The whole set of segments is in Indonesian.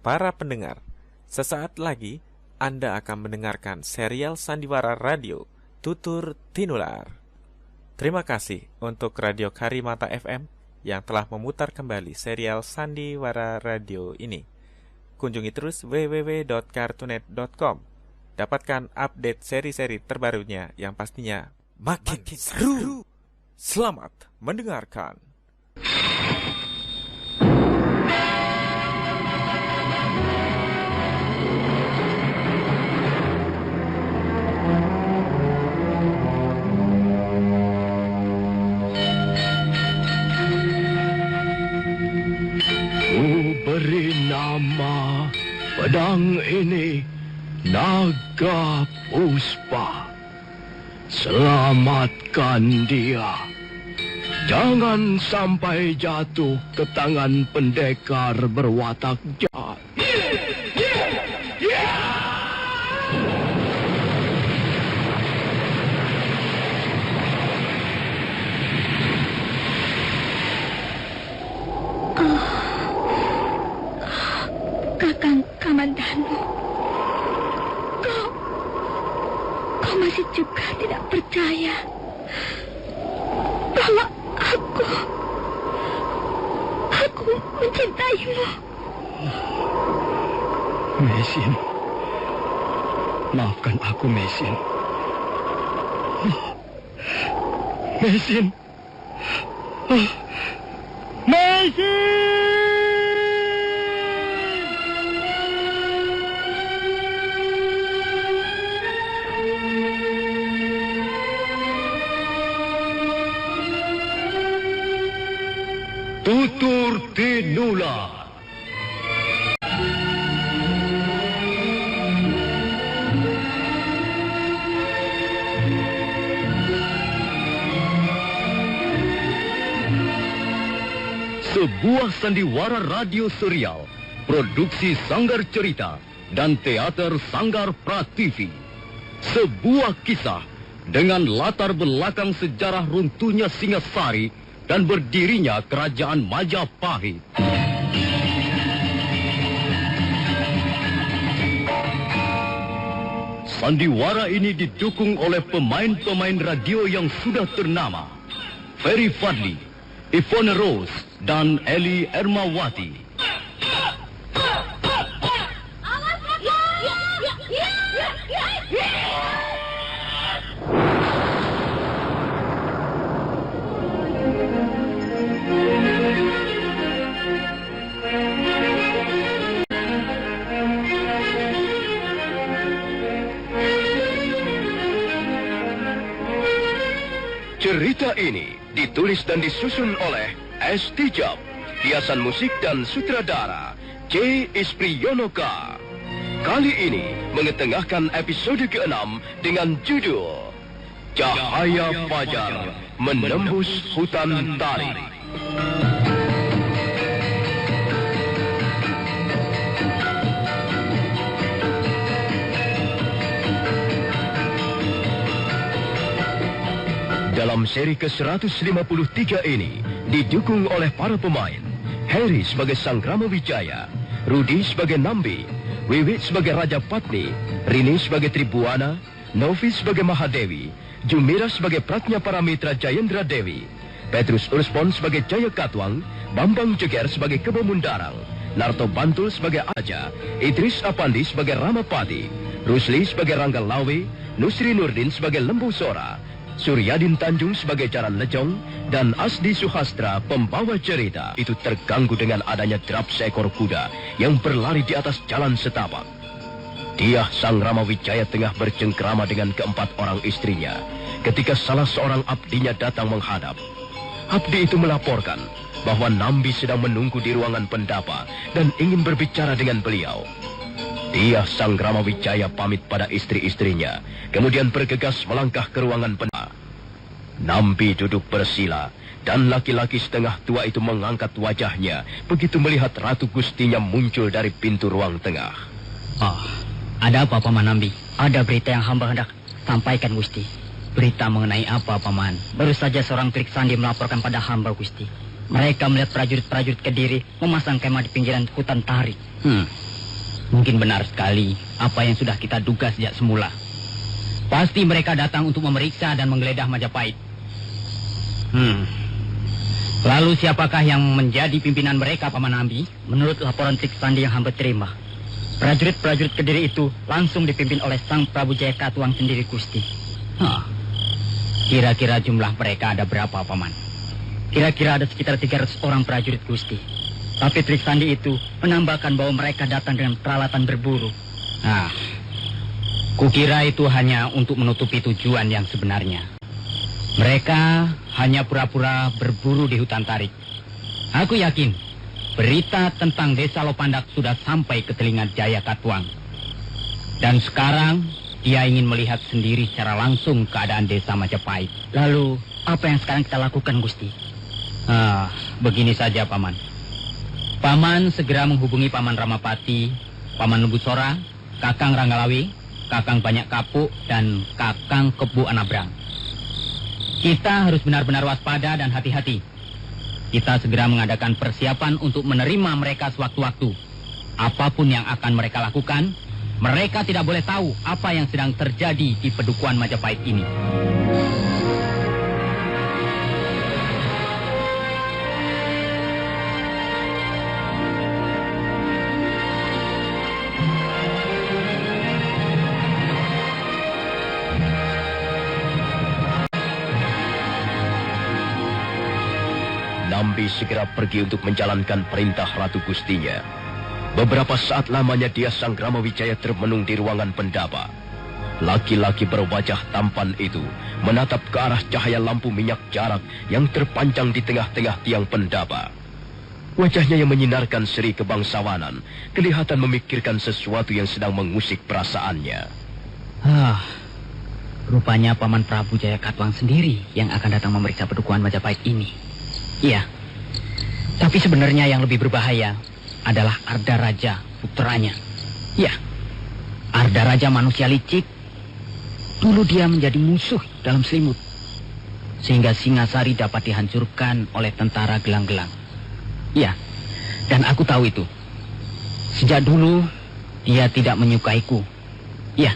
para pendengar, sesaat lagi Anda akan mendengarkan serial Sandiwara Radio Tutur Tinular. Terima kasih untuk Radio Karimata FM yang telah memutar kembali serial Sandiwara Radio ini. Kunjungi terus www.cartoonet.com. Dapatkan update seri-seri terbarunya yang pastinya makin seru. Selamat mendengarkan. Beri nama pedang ini Naga Puspa. Selamatkan dia. Jangan sampai jatuh ke tangan pendekar berwatak jahat. Kakang Kamandanu, kau masih juga tidak percaya bahwa aku mencintaimu. Mesin, maafkan aku, Mesin. Mesin, Mesin. Tutur Tinular. Sebuah sandiwara radio serial, produksi Sanggar Cerita dan Teater Sanggar Prativi. Sebuah kisah dengan latar belakang sejarah runtuhnya Singasari dan berdirinya Kerajaan Majapahit. Sandiwara ini didukung oleh pemain-pemain radio yang sudah ternama. Ferry Fadli, Ivone Rose, dan Eli Ermawati. Cerita ini ditulis dan disusun oleh S. Tijab, hiasan musik dan sutradara C. Ispriyonoka. Kali ini mengetengahkan episode ke-6 dengan judul Cahaya Fajar Menembus Hutan Tarik. Dalam seri ke-153 ini didukung oleh para pemain Harry sebagai Sang Rama Wijaya, Rudi sebagai Nambi, Wiwit sebagai Raja Patni, Rini sebagai Tribuana, Novi sebagai Mahadewi, Jumira sebagai Pratnya Paramitra Jayendra Dewi, Petrus Urspon sebagai Jaya Katwang, Bambang Jeger sebagai Kebo Mundarang, Narto Bantul sebagai Aja, Idris Apandi sebagai Ramapati, Rusli sebagai Rangga Lawe, Nusri Nurdin sebagai Lembu Sora, Suryadin Tanjung sebagai Jaran Lejong, dan Asdi Suhastra pembawa cerita itu terganggu dengan adanya derap seekor kuda yang berlari di atas jalan setapak. Dia, Sang Rama Wijaya, tengah bercengkrama dengan keempat orang istrinya ketika salah seorang abdinya datang menghadap. Abdi itu melaporkan bahwa Nambi sedang menunggu di ruangan pendapa dan ingin berbicara dengan beliau. Dia, Sang Rama Wijaya, pamit pada istri-istrinya, kemudian bergegas melangkah ke ruangan pendapa. Nambi duduk bersila, dan laki-laki setengah tua itu mengangkat wajahnya begitu melihat Ratu Gustinya muncul dari pintu ruang tengah. Ada apa, Paman Nambi? Ada berita yang hamba hendak sampaikan, Gusti. Berita mengenai apa, Paman? Baru saja seorang Trik Sandi melaporkan pada hamba, Gusti. Mereka melihat prajurit-prajurit Kediri memasang kemah di pinggiran hutan Tarik. Mungkin benar sekali apa yang sudah kita duga sejak semula. Pasti mereka datang untuk memeriksa dan menggeledah Majapahit. Lalu siapakah yang menjadi pimpinan mereka, Paman Ambi? Menurut laporan Trik Sandi yang hamba terima, prajurit-prajurit Kediri itu langsung dipimpin oleh Sang Prabu Jayakatwang sendiri, Gusti. Kira-kira jumlah mereka ada berapa, Paman? Kira-kira ada sekitar 300 orang prajurit, Gusti. Tapi Trik Sandi itu menambahkan bahwa mereka datang dengan peralatan berburu. Kukira itu hanya untuk menutupi tujuan yang sebenarnya. Mereka hanya pura-pura berburu di hutan tarik. Aku yakin berita tentang desa Lopandak sudah sampai ke telinga Jayakatwang. Dan sekarang dia ingin melihat sendiri secara langsung keadaan desa Majapahit. Lalu apa yang sekarang kita lakukan, Gusti? Begini saja, Paman. Paman segera menghubungi Paman Ramapati, Paman Lembusora, Kakang Ranggalawi, Kakang Banyak Kapuk, dan Kakang Kebu Anabrang. Kita harus benar-benar waspada dan hati-hati. Kita segera mengadakan persiapan untuk menerima mereka sewaktu-waktu. Apapun yang akan mereka lakukan, mereka tidak boleh tahu apa yang sedang terjadi di Pedukuhan Majapahit ini. Nambi segera pergi untuk menjalankan perintah Ratu Gustinya. Beberapa saat lamanya dia Sang Ramawijaya termenung di ruangan pendapa. Laki-laki berwajah tampan itu menatap ke arah cahaya lampu minyak jarak yang terpanjang di tengah-tengah tiang pendapa. Wajahnya yang menyinarkan seri kebangsawanan kelihatan memikirkan sesuatu yang sedang mengusik perasaannya. Rupanya Paman Prabu Jayakatwang sendiri yang akan datang memeriksa Pedukuhan Majapahit ini. Iya, tapi sebenarnya yang lebih berbahaya adalah Arda Raja, putranya. Ya, Arda Raja manusia licik. Dulu dia menjadi musuh dalam selimut, sehingga Singasari dapat dihancurkan oleh tentara gelang-gelang. Ya, dan aku tahu itu. Sejak dulu, dia tidak menyukaiku. Ya,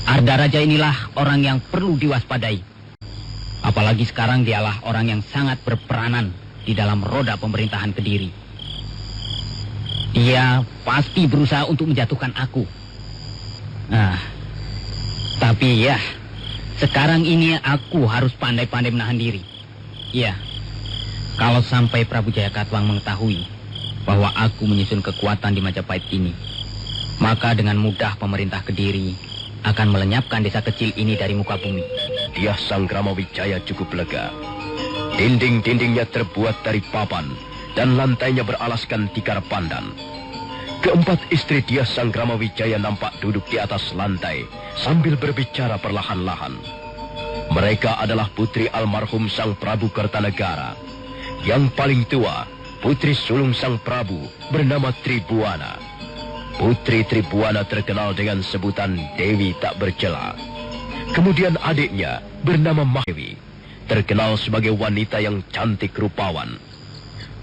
Arda Raja inilah orang yang perlu diwaspadai. Apalagi sekarang dialah orang yang sangat berperanan di dalam roda pemerintahan Kediri. Dia pasti berusaha untuk menjatuhkan aku. Tapi ya, sekarang ini aku harus pandai-pandai menahan diri. Ya, kalau sampai Prabu Jayakatwang mengetahui bahwa aku menyusun kekuatan di Majapahit ini, maka dengan mudah pemerintah Kediri akan melenyapkan desa kecil ini dari muka bumi. Dia Sang Ramawijaya cukup lega. Dinding-dindingnya terbuat dari papan dan lantainya beralaskan tikar pandan. Keempat istri dia Sang Ramawijaya nampak duduk di atas lantai sambil berbicara perlahan-lahan. Mereka adalah putri almarhum Sang Prabu Kertanegara. Yang paling tua, putri sulung Sang Prabu bernama Tribuana. Putri Tribuana terkenal dengan sebutan Dewi tak bercela. Kemudian adiknya bernama Mahewi, terkenal sebagai wanita yang cantik rupawan.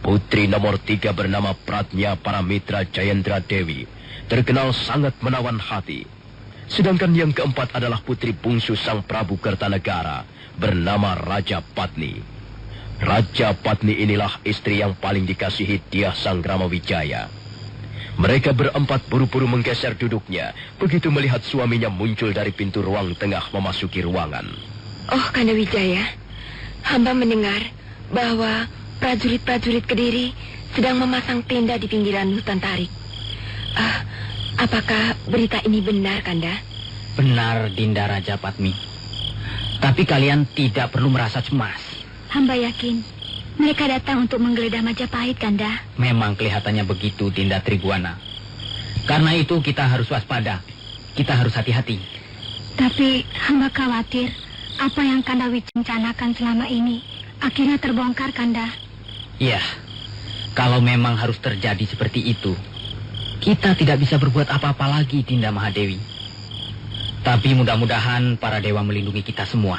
Putri nomor 3 bernama Pratnya Paramitra Jayendra Dewi, terkenal sangat menawan hati. Sedangkan yang keempat adalah putri bungsu Sang Prabu Kertanegara, bernama Raja Patni. Raja Patni inilah istri yang paling dikasihi dia Sang Ramawijaya. Mereka berempat buru-buru menggeser duduknya begitu melihat suaminya muncul dari pintu ruang tengah memasuki ruangan. Oh, Kanda Wijaya, hamba mendengar bahwa prajurit-prajurit Kediri sedang memasang tenda di pinggiran hutan tarik. Apakah berita ini benar, Kanda? Benar, Dinda Raja Patmi. Tapi kalian tidak perlu merasa cemas. Hamba yakin mereka datang untuk menggeledah Majapahit, Kanda. Memang kelihatannya begitu, Dinda Tribuana. Karena itu kita harus waspada. Kita harus hati-hati. Tapi hamba khawatir apa yang Kanda rencanakan selama ini akhirnya terbongkar, Kanda. Ya, kalau memang harus terjadi seperti itu, kita tidak bisa berbuat apa-apa lagi, Dinda Mahadewi. Tapi mudah-mudahan para dewa melindungi kita semua.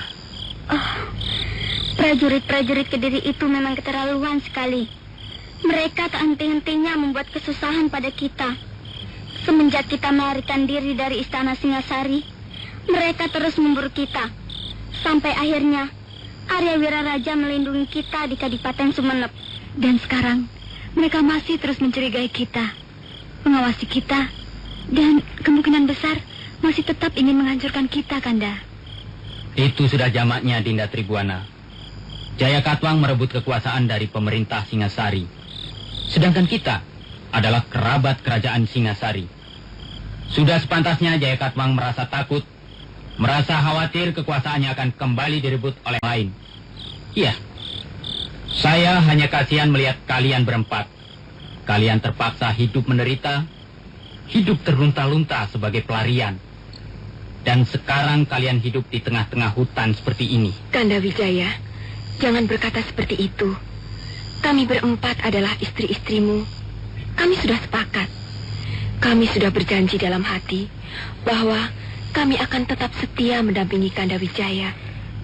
Prajurit-prajurit Kediri itu memang keterlaluan sekali. Mereka tak henti-hentinya membuat kesusahan pada kita. Semenjak kita melarikan diri dari istana Singasari, mereka terus memburu kita. Sampai akhirnya Arya Wiraraja melindungi kita di Kadipaten Sumenep. Dan sekarang mereka masih terus mencurigai kita, mengawasi kita, dan kemungkinan besar masih tetap ingin menghancurkan kita, Kanda. Itu sudah jamaknya, Dinda Tribuana. Jaya Katwang merebut kekuasaan dari pemerintah Singasari. Sedangkan kita adalah kerabat kerajaan Singasari. Sudah sepantasnya Jaya Katwang merasa takut, merasa khawatir kekuasaannya akan kembali direbut oleh lain. Iya, saya hanya kasihan melihat kalian berempat. Kalian terpaksa hidup menderita, hidup terlunta-lunta sebagai pelarian. Dan sekarang kalian hidup di tengah-tengah hutan seperti ini. Kanda Wijaya, jangan berkata seperti itu. Kami berempat adalah istri-istrimu. Kami sudah sepakat. Kami sudah berjanji dalam hati bahwa kami akan tetap setia mendampingi Kanda Wijaya.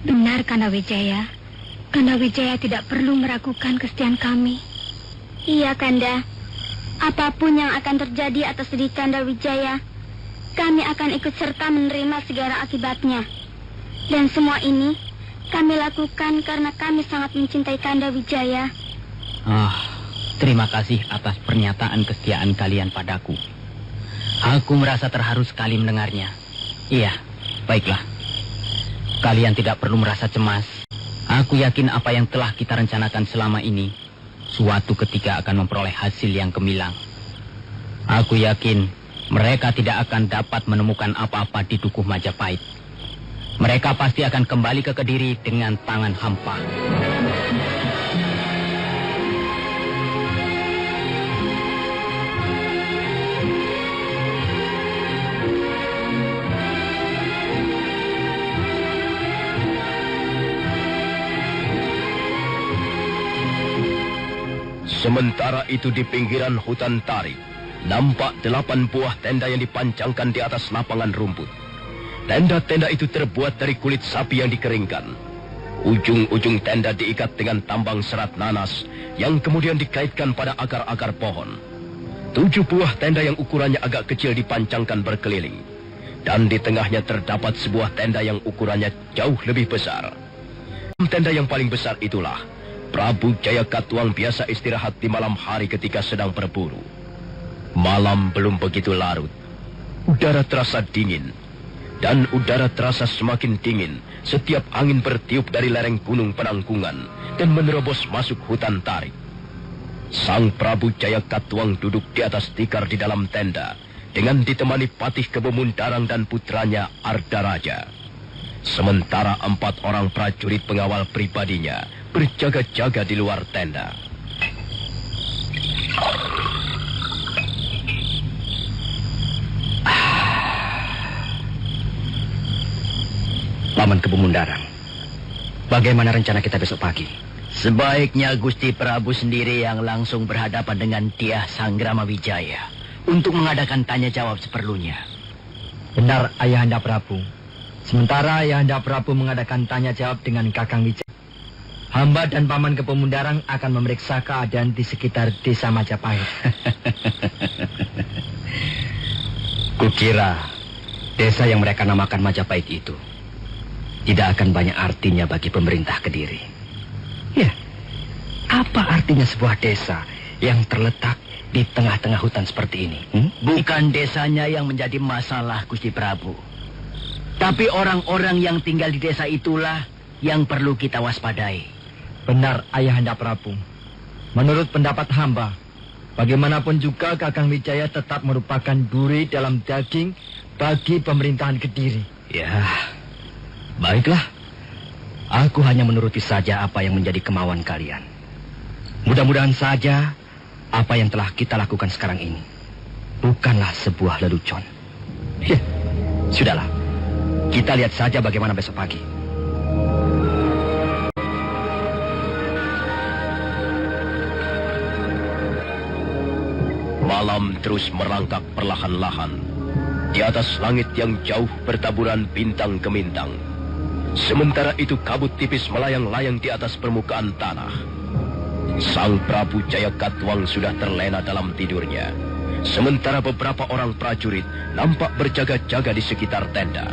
Benar, Kanda Wijaya. Kanda Wijaya tidak perlu meragukan kesetiaan kami. Iya, Kanda. Apapun yang akan terjadi atas diri Kanda Wijaya, kami akan ikut serta menerima segala akibatnya. Dan semua ini kami lakukan karena kami sangat mencintai Kanda Wijaya. Terima kasih atas pernyataan kesetiaan kalian padaku. Aku merasa terharu sekali mendengarnya. Iya, baiklah. Kalian tidak perlu merasa cemas. Aku yakin apa yang telah kita rencanakan selama ini suatu ketika akan memperoleh hasil yang gemilang. Aku yakin mereka tidak akan dapat menemukan apa-apa di Dukuh Majapahit. Mereka pasti akan kembali ke Kediri dengan tangan hampa. Sementara itu di pinggiran hutan tarik, nampak 8 buah tenda yang dipancangkan di atas lapangan rumput. Tenda-tenda itu terbuat dari kulit sapi yang dikeringkan. Ujung-ujung tenda diikat dengan tambang serat nanas yang kemudian dikaitkan pada akar-akar pohon. 7 buah tenda yang ukurannya agak kecil dipancangkan berkeliling. Dan di tengahnya terdapat sebuah tenda yang ukurannya jauh lebih besar. Tenda yang paling besar itulah Prabu Jaya Katwang biasa istirahat di malam hari ketika sedang berburu. Malam belum begitu larut. Udara terasa dingin. Dan udara terasa semakin dingin setiap angin bertiup dari lereng gunung Penangkungan dan menerobos masuk hutan tarik. Sang Prabu Jaya Katwang duduk di atas tikar di dalam tenda dengan ditemani Patih Kebemundarang dan putranya Ardaraja. Sementara 4 orang prajurit pengawal pribadinya berjaga-jaga di luar tenda. Paman Kebemundarang, bagaimana rencana kita besok pagi? Sebaiknya Gusti Prabu sendiri yang langsung berhadapan dengan Dyah Sanggrama Wijaya untuk mengadakan tanya jawab seperlunya. Benar, Ayahanda Prabu. Sementara Ayahanda Prabu mengadakan tanya jawab dengan Kakang Wijaya, hamba dan Paman Kebemundarang akan memeriksa keadaan di sekitar desa Majapahit. Kukira desa yang mereka namakan Majapahit itu tidak akan banyak artinya bagi pemerintah Kediri. Ya, apa artinya sebuah desa yang terletak di tengah-tengah hutan seperti ini? Bukan desanya yang menjadi masalah, Gusti Prabu. Tapi orang-orang yang tinggal di desa itulah yang perlu kita waspadai. Benar, Ayahanda Prabu. Menurut pendapat hamba, bagaimanapun juga Kakang Wijaya tetap merupakan duri dalam daging bagi pemerintahan Kediri. Ya, baiklah. Aku hanya menuruti saja apa yang menjadi kemauan kalian. Mudah-mudahan saja apa yang telah kita lakukan sekarang ini bukanlah sebuah lelucon. Ya, sudahlah. Kita lihat saja bagaimana besok pagi. Malam terus merangkak perlahan-lahan. Di atas langit yang jauh bertaburan bintang gemintang. Sementara itu kabut tipis melayang-layang di atas permukaan tanah. Sang Prabu Jaya Katwang sudah terlena dalam tidurnya. Sementara beberapa orang prajurit nampak berjaga-jaga di sekitar tenda.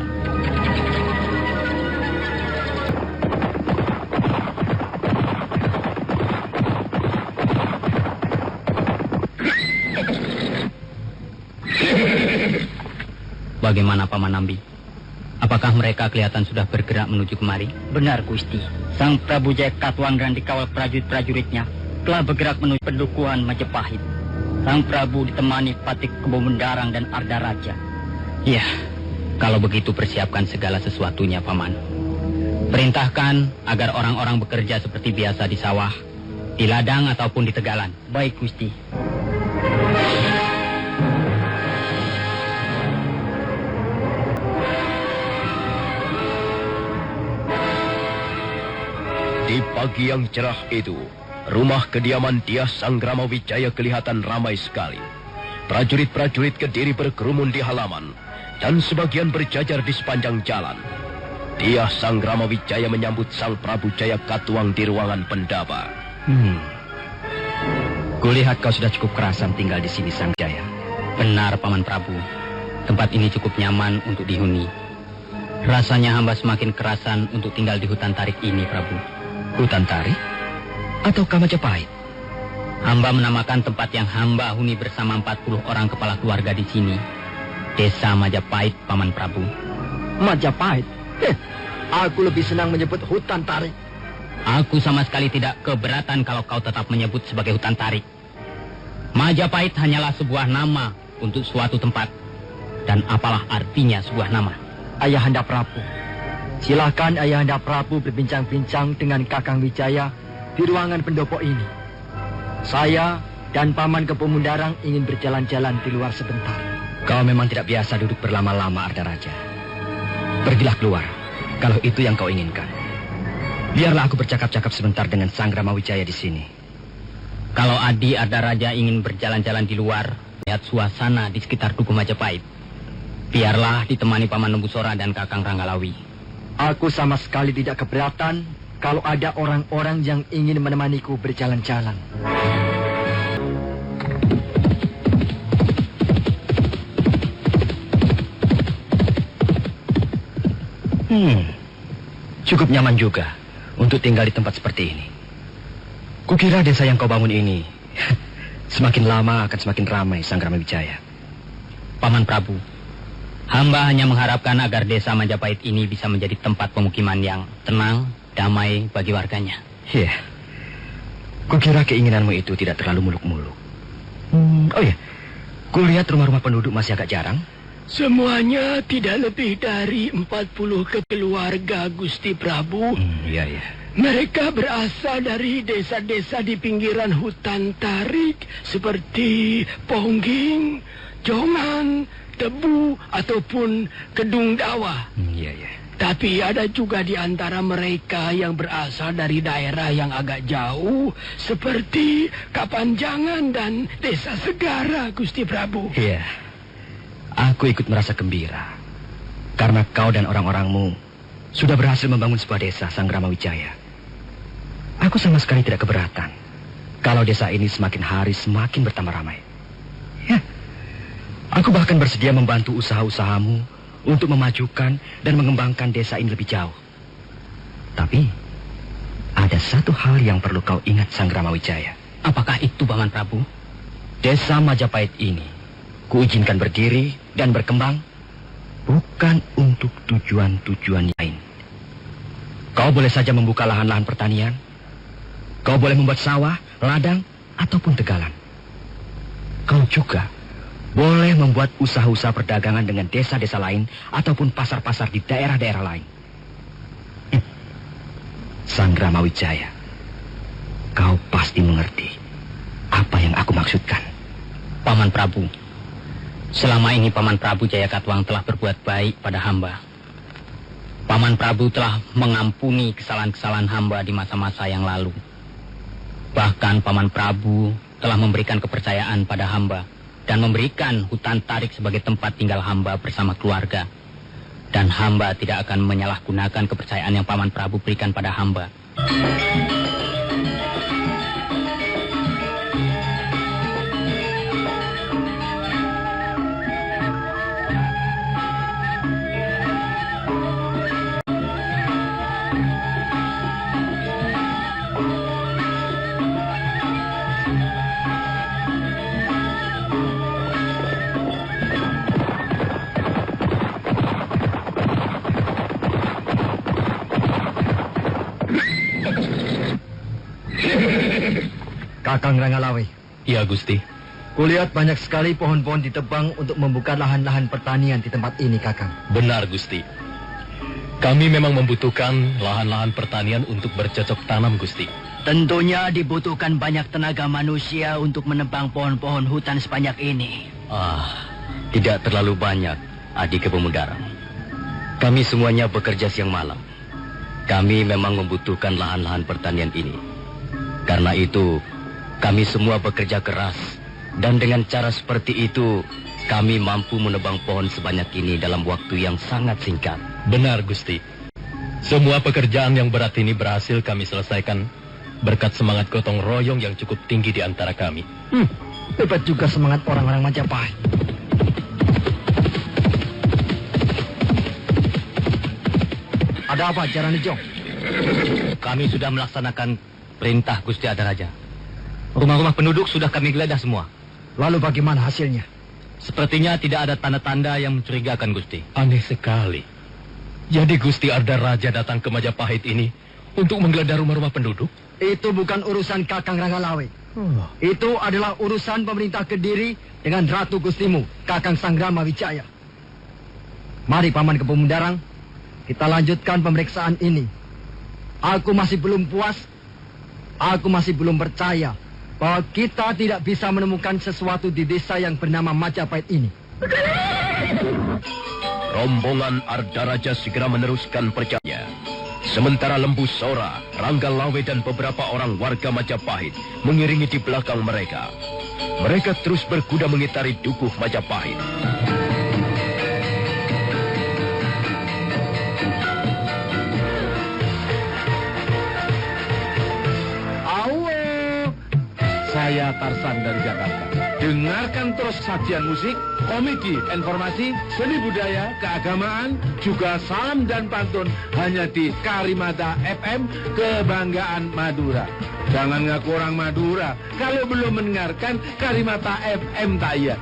Bagaimana Paman Nambi? Apakah mereka kelihatan sudah bergerak menuju kemari? Benar, Gusti. Sang Prabu Jaya Katuang dan dikawal prajurit-prajuritnya telah bergerak menuju pendukuhan Majapahit. Sang Prabu ditemani Patih Kebo Mendarang dan Arda Raja. Ya, kalau begitu persiapkan segala sesuatunya, Paman. Perintahkan agar orang-orang bekerja seperti biasa di sawah, di ladang ataupun di tegalan. Baik, Gusti. Di pagi yang cerah itu, rumah kediaman Dyah Sanggrama Wijaya kelihatan ramai sekali. Prajurit-prajurit Kediri berkerumun di halaman, dan sebagian berjajar di sepanjang jalan. Dyah Sanggrama Wijaya menyambut Sang Prabu Jaya Katuang di ruangan pendaba. Kulihat kau sudah cukup kerasan tinggal di sini, Sang Jaya. Benar, Paman Prabu. Tempat ini cukup nyaman untuk dihuni. Rasanya hamba semakin kerasan untuk tinggal di hutan tarik ini, Prabu. Hutan tarik? Ataukah Majapahit? Hamba menamakan tempat yang hamba huni bersama 40 orang kepala keluarga di sini Desa Majapahit, Paman Prabu. Majapahit? Aku lebih senang menyebut hutan tarik. Aku sama sekali tidak keberatan kalau kau tetap menyebut sebagai hutan tarik. Majapahit hanyalah sebuah nama untuk suatu tempat. Dan apalah artinya sebuah nama? Ayahanda Prabu, silakan Ayahanda Prabu berbincang-bincang dengan Kakang Wijaya di ruangan pendopo ini. Saya dan Paman Kebo Mendarang ingin berjalan-jalan di luar sebentar. Kau memang tidak biasa duduk berlama-lama, Arda Raja. Pergilah keluar, kalau itu yang kau inginkan. Biarlah aku bercakap-cakap sebentar dengan Sanggrama Wijaya di sini. Kalau Adi Arda Raja ingin berjalan-jalan di luar, lihat suasana di sekitar Dukuh Majapahit, biarlah ditemani Paman Nembusora dan Kakang Ranggalawi. Aku sama sekali tidak keberatan kalau ada orang-orang yang ingin menemaniku berjalan-jalan. Cukup nyaman juga untuk tinggal di tempat seperti ini. Kukira desa yang kau bangun ini semakin lama akan semakin ramai, Sanggrama Wijaya. Paman Prabu, hamba hanya mengharapkan agar desa Majapahit ini bisa menjadi tempat pemukiman yang tenang, damai bagi warganya. Iya. Kukira keinginanmu itu tidak terlalu muluk-muluk. Oh iya, kulihat rumah-rumah penduduk masih agak jarang. Semuanya tidak lebih dari 40 keluarga, Gusti Prabu. Iya. Mereka berasal dari desa-desa di pinggiran hutan tarik seperti Pongging, Jongan, Tebu, ataupun Kedung Dawa. Iya. Tapi ada juga di antara mereka yang berasal dari daerah yang agak jauh seperti Kapanjangan dan Desa Segara, Gusti Prabu. Iya. Aku ikut merasa gembira karena kau dan orang-orangmu sudah berhasil membangun sebuah desa, Sanggrama Wijaya. Aku sama sekali tidak keberatan kalau desa ini semakin hari semakin bertambah ramai. Ya. Aku bahkan bersedia membantu usaha-usahamu untuk memajukan dan mengembangkan desa ini lebih jauh. Tapi ada satu hal yang perlu kau ingat, Sanggrama Wijaya. Apakah itu, Paman Prabu? Desa Majapahit ini kuizinkan berdiri dan berkembang bukan untuk tujuan-tujuan lain. Kau boleh saja membuka lahan-lahan pertanian. Kau boleh membuat sawah, ladang, ataupun tegalan. Kau juga boleh membuat usaha-usaha perdagangan dengan desa-desa lain ataupun pasar-pasar di daerah-daerah lain. Sanggrama Wijaya, kau pasti mengerti apa yang aku maksudkan. Paman Prabu, selama ini Paman Prabu Jaya Katuang telah berbuat baik pada hamba. Paman Prabu telah mengampuni kesalahan-kesalahan hamba di masa-masa yang lalu. Bahkan Paman Prabu telah memberikan kepercayaan pada hamba dan memberikan hutan tarik sebagai tempat tinggal hamba bersama keluarga. Dan hamba tidak akan menyalahgunakan kepercayaan yang Paman Prabu berikan pada hamba. Kakang Ranggalawe. Iya, Gusti. Kulihat banyak sekali pohon-pohon ditebang untuk membuka lahan-lahan pertanian di tempat ini, Kakang. Benar, Gusti. Kami memang membutuhkan lahan-lahan pertanian untuk bercocok tanam, Gusti. Tentunya dibutuhkan banyak tenaga manusia untuk menebang pohon-pohon hutan sebanyak ini. Tidak terlalu banyak, Adik Kepemudarang. Kami semuanya bekerja siang malam. Kami memang membutuhkan lahan-lahan pertanian ini. Karena itu, kami semua bekerja keras. Dan dengan cara seperti itu, kami mampu menebang pohon sebanyak ini dalam waktu yang sangat singkat. Benar, Gusti. Semua pekerjaan yang berat ini berhasil kami selesaikan berkat semangat gotong royong yang cukup tinggi di antara kami. Hebat juga semangat orang-orang Majapahit. Ada apa, Jaranejong? Kami sudah melaksanakan perintah Gusti Adaraja. Rumah-rumah penduduk sudah kami geledah semua. Lalu bagaimana hasilnya? Sepertinya tidak ada tanda-tanda yang mencurigakan, Gusti. Aneh sekali. Jadi Gusti Ardaraja datang ke Majapahit ini untuk menggeledah rumah-rumah penduduk? Itu bukan urusan Kakang Ranggalawe. Itu adalah urusan pemerintah Kediri dengan Ratu Gustimu, Kakang Sanggrama Wijaya. Mari, Paman Kepemudarang, kita lanjutkan pemeriksaan ini. Aku masih belum puas. Aku masih belum percaya bahwa kita tidak bisa menemukan sesuatu di desa yang bernama Majapahit ini. Rombongan Ardaraja segera meneruskan perjalanan. Sementara Lembu Sora, Ranggalawe dan beberapa orang warga Majapahit mengiringi di belakang mereka. Mereka terus berkuda mengitari dukuh Majapahit. Saya Tarsan dari Jakarta. Dengarkan terus sajian musik, komedi, informasi, seni budaya, keagamaan, juga salam dan pantun hanya di Karimata FM, Kebanggaan Madura. Jangan ngaku orang Madura kalau belum mendengarkan Karimata FM Taya.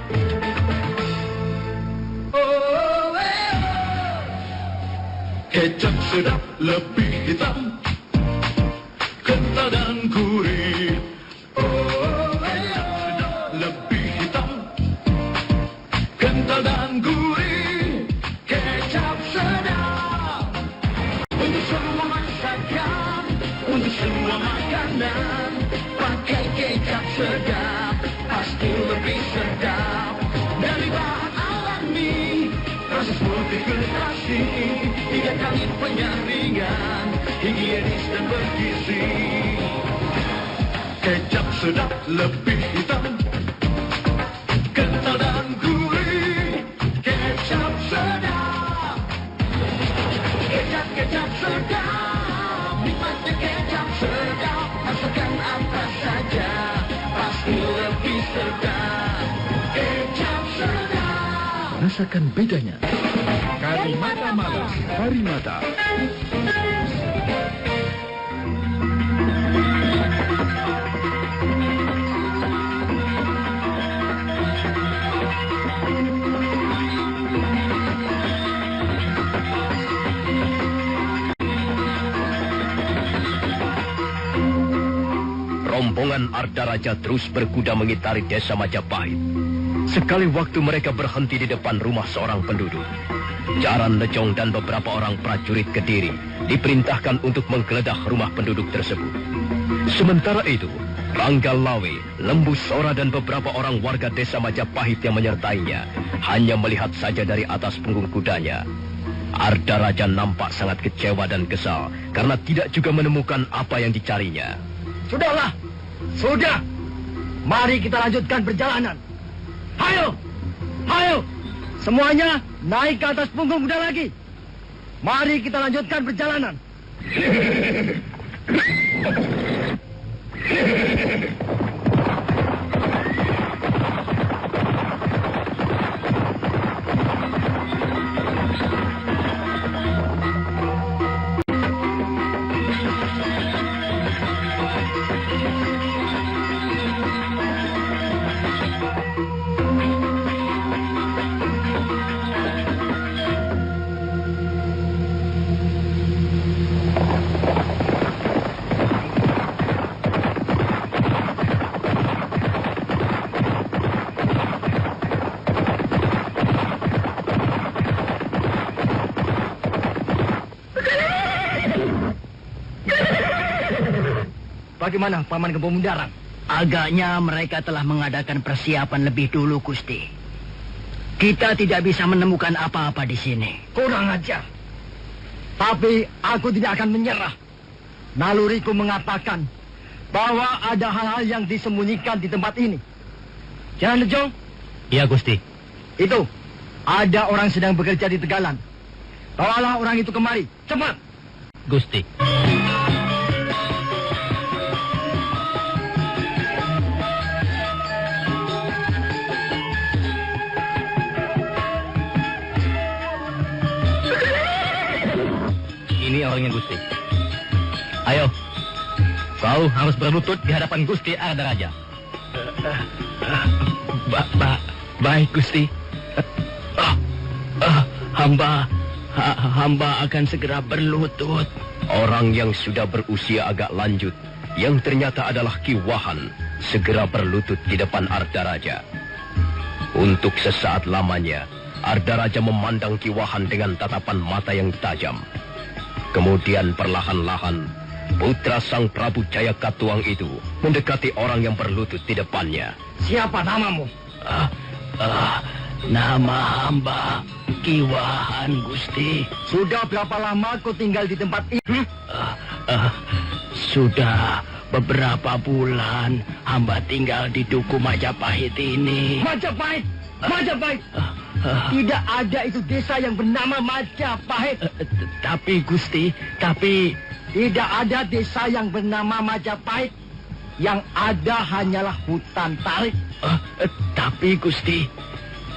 Kecap sedap lebih hitam, kental dan gurih. Dan gurih, kecap sedap untuk semua masakan, untuk semua makanan. Pakai kecap sedap, pasti lebih sedap. Dari bahan alami, proses multiplikasi, 3 kali penyaringan, higienis dan bergizi. Kecap sedap lebih hitam, kental dan gurih. Kecap sedap, kecap sedap, nikmatnya kecap sedap. Masakan apa saja pasti lebih sedap. Kecap sedap, Rasakan bedanya. Karimata Malam, Karimata. Rombongan Ardaraja terus berkuda mengitari desa Majapahit. Sekali waktu mereka berhenti di depan rumah seorang penduduk. Jaran Nejong dan beberapa orang prajurit Kediri diperintahkan untuk menggeledah rumah penduduk tersebut. Sementara itu, Ranggalawe, Lembu Sora dan beberapa orang warga desa Majapahit yang menyertainya hanya melihat saja dari atas punggung kudanya. Ardaraja nampak sangat kecewa dan kesal karena tidak juga menemukan apa yang dicarinya. Sudahlah, sudah. Mari kita lanjutkan perjalanan. Hayo, hayo. Semuanya naik ke atas punggung kuda lagi. Mari kita lanjutkan perjalanan. bagaimana Paman Kepomundaran? Agaknya mereka telah mengadakan persiapan lebih dulu, Gusti. Kita tidak bisa menemukan apa-apa di sini. Kurang ajar. Tapi aku tidak akan menyerah. Naluriku mengatakan bahwa ada hal-hal yang disembunyikan di tempat ini. Jangan Lejong? Iya, Gusti. Itu, ada orang sedang bekerja di Tegalan. Bawalah orang itu kemari, cepat. Gusti. Ini orangnya, Gusti. Ayo, kau harus berlutut di hadapan Gusti Ardaraja. Baik, Gusti. Hamba akan segera berlutut. Orang yang sudah berusia agak lanjut, yang ternyata adalah Ki Wahan, segera berlutut di depan Ardaraja. Untuk sesaat lamanya, Ardaraja memandang Ki Wahan dengan tatapan mata yang tajam. Kemudian perlahan-lahan, putra Sang Prabu Jayakatwang itu mendekati orang yang berlutut di depannya. Siapa namamu? Nama hamba Ki Wahan, Gusti. Sudah berapa lama kau tinggal di tempat ini? Sudah beberapa bulan hamba tinggal di Duku Majapahit ini. Majapahit! Majapahit! Tidak ada itu desa yang bernama Majapahit. Tapi Gusti, Tidak ada desa yang bernama Majapahit. Yang ada hanyalah hutan tarik. Tapi Gusti,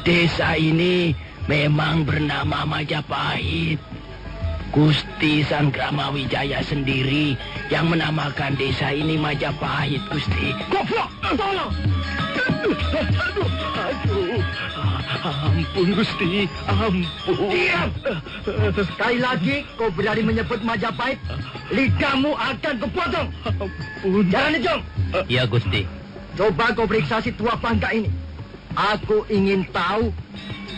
desa ini memang bernama Majapahit. Gusti Sanggramawijaya sendiri yang menamakan desa ini Majapahit, Gusti. Goblok! Tolong! Aduh, ampun Gusti, ampun. Diam! Sekali lagi kau berani menyebut Majapahit, lidahmu akan kupotong. Ampun. Jangan Lejong. Iya, Gusti. Coba kau periksa si tua bangka ini. Aku ingin tahu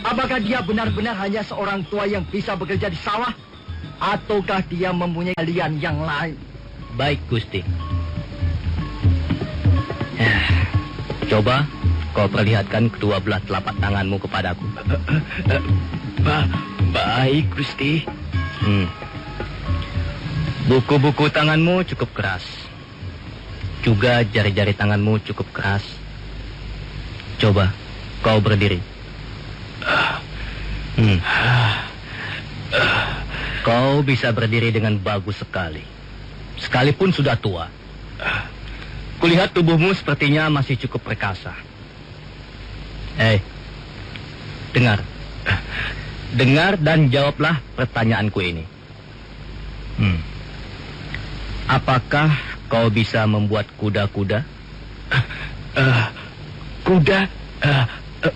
apakah dia benar-benar hanya seorang tua yang bisa bekerja di sawah, ataukah dia mempunyai keahlian yang lain. Baik, Gusti. Coba kau perlihatkan kedua belah telapak tanganmu kepadaku. Baik, Gusti. Buku-buku tanganmu cukup keras. Juga jari-jari tanganmu cukup keras. Coba kau berdiri. Kau bisa berdiri dengan bagus sekali. Sekalipun sudah tua. Kulihat tubuhmu sepertinya masih cukup perkasa. Dengar. Dengar dan jawablah pertanyaanku ini. Apakah kau bisa membuat kuda-kuda? Kuda?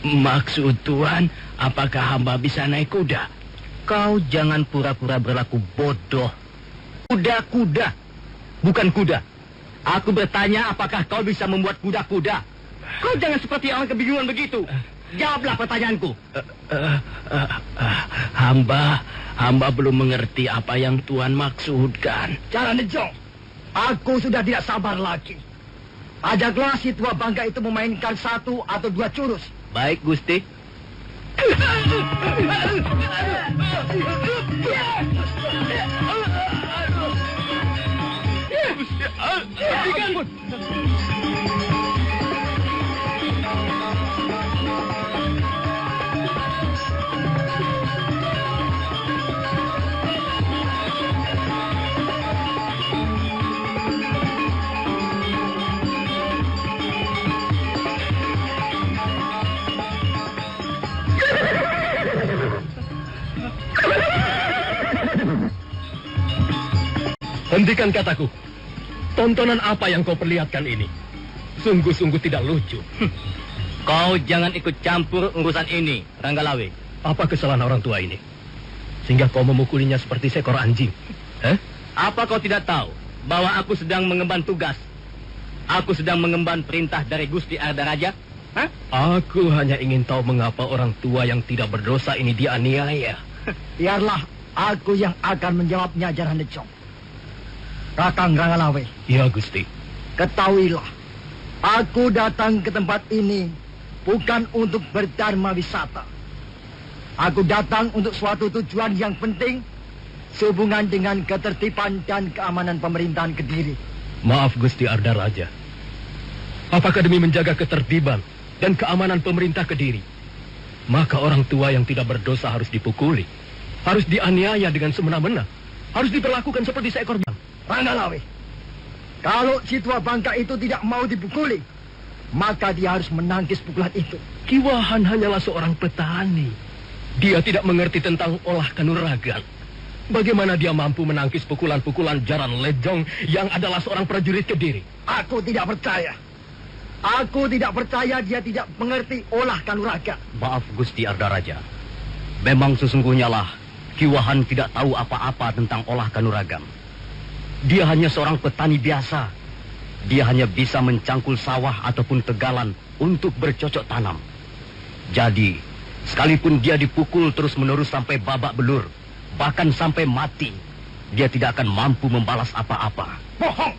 Maksud Tuhan, apakah hamba bisa naik kuda? Kau jangan pura-pura berlaku bodoh. Kuda-kuda, bukan kuda. Aku bertanya apakah kau bisa membuat kuda-kuda. Kau jangan seperti orang kebingungan begitu. Jawablah pertanyaanku. Hamba belum mengerti apa yang Tuhan maksudkan. Jangan Lejong. Aku sudah tidak sabar lagi. Ajaklah si tua bangka itu memainkan 1 atau 2 jurus. Baik, Gusti. Hentikan kataku. Tontonan apa yang kau perlihatkan ini? Sungguh-sungguh tidak lucu. Kau jangan ikut campur urusan ini, Ranggalawe. Apa kesalahan orang tua ini? Sehingga kau memukulinya seperti seekor anjing. Apa kau tidak tahu bahwa aku sedang mengemban tugas? Aku sedang mengemban perintah dari Gusti Ardaraja? Aku hanya ingin tahu mengapa orang tua yang tidak berdosa ini dianiaya. Biarlah aku yang akan menjawabnya, Jaran Lejong. Kakang Ranggalawe. Ya, Gusti. Ketahuilah, aku datang ke tempat ini bukan untuk berdharma wisata. Aku datang untuk suatu tujuan yang penting sehubungan dengan ketertiban dan keamanan pemerintahan Kediri. Maaf Gusti Ardaraja. Apakah demi menjaga ketertiban dan keamanan pemerintah Kediri, maka orang tua yang tidak berdosa harus dipukuli, harus dianiaya dengan semena-mena, harus diperlakukan seperti seekor binatang? Ranggalawe, kalau si tua bangka itu tidak mau dipukuli, maka dia harus menangkis pukulan itu. Ki Wahan hanyalah seorang petani. Dia tidak mengerti tentang olah kanuragan. Bagaimana dia mampu menangkis pukulan-pukulan Jaran Lejong yang adalah seorang prajurit Kediri? Aku tidak percaya. Aku tidak percaya dia tidak mengerti olah kanuragan. Maaf Gusti Ardaraja. Memang sesungguhnya lah Ki Wahan tidak tahu apa-apa tentang olah kanuragan. Dia hanya seorang petani biasa. Dia hanya bisa mencangkul sawah ataupun tegalan untuk bercocok tanam. Jadi, sekalipun dia dipukul terus-menerus sampai babak belur, bahkan sampai mati, dia tidak akan mampu membalas apa-apa. Bohong!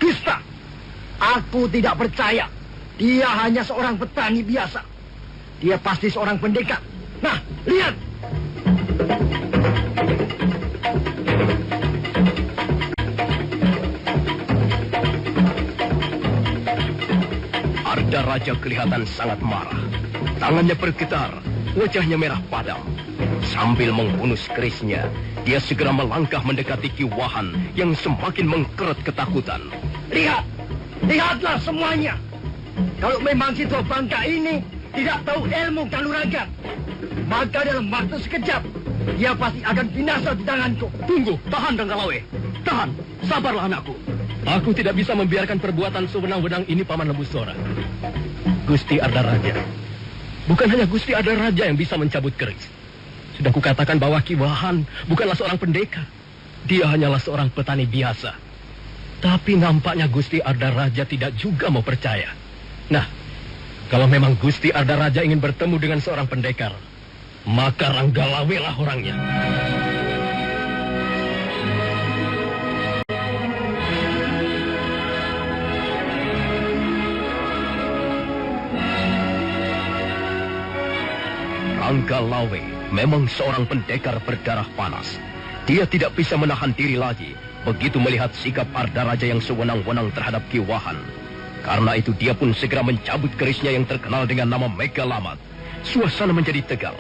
Dusta! Aku tidak percaya. Dia hanya seorang petani biasa. Dia pasti seorang pendekar. Nah, lihat! Ardaraja kelihatan sangat marah. Tangannya bergetar, wajahnya merah padam. Sambil menghunus kerisnya, dia segera melangkah mendekati Ki Wahan yang semakin mengkeret ketakutan. Lihat! Lihatlah semuanya! Kalau memang si tua bangka ini tidak tahu ilmu kanuragan, maka dalam waktu sekejap, dia pasti akan binasa di tanganku. Tunggu, tahan Ranggalawe. Tahan, sabarlah anakku. Aku tidak bisa membiarkan perbuatan sewenang-wenang ini Paman Lembusora. Gusti Ardaraja. Bukan hanya Gusti Ardaraja yang bisa mencabut keris. Sudah kukatakan bahwa Ki Wahan bukanlah seorang pendekar. Dia hanyalah seorang petani biasa. Tapi nampaknya Gusti Ardaraja tidak juga mau percaya. Nah, kalau memang Gusti Ardaraja ingin bertemu dengan seorang pendekar, maka Ranggalawe lah orangnya. Ranggalawe memang seorang pendekar berdarah panas. Dia tidak bisa menahan diri lagi begitu melihat sikap Ardaraja yang sewenang-wenang terhadap Ki Wahan. Karena itu dia pun segera mencabut kerisnya yang terkenal dengan nama Megalamat. Suasana menjadi tegang.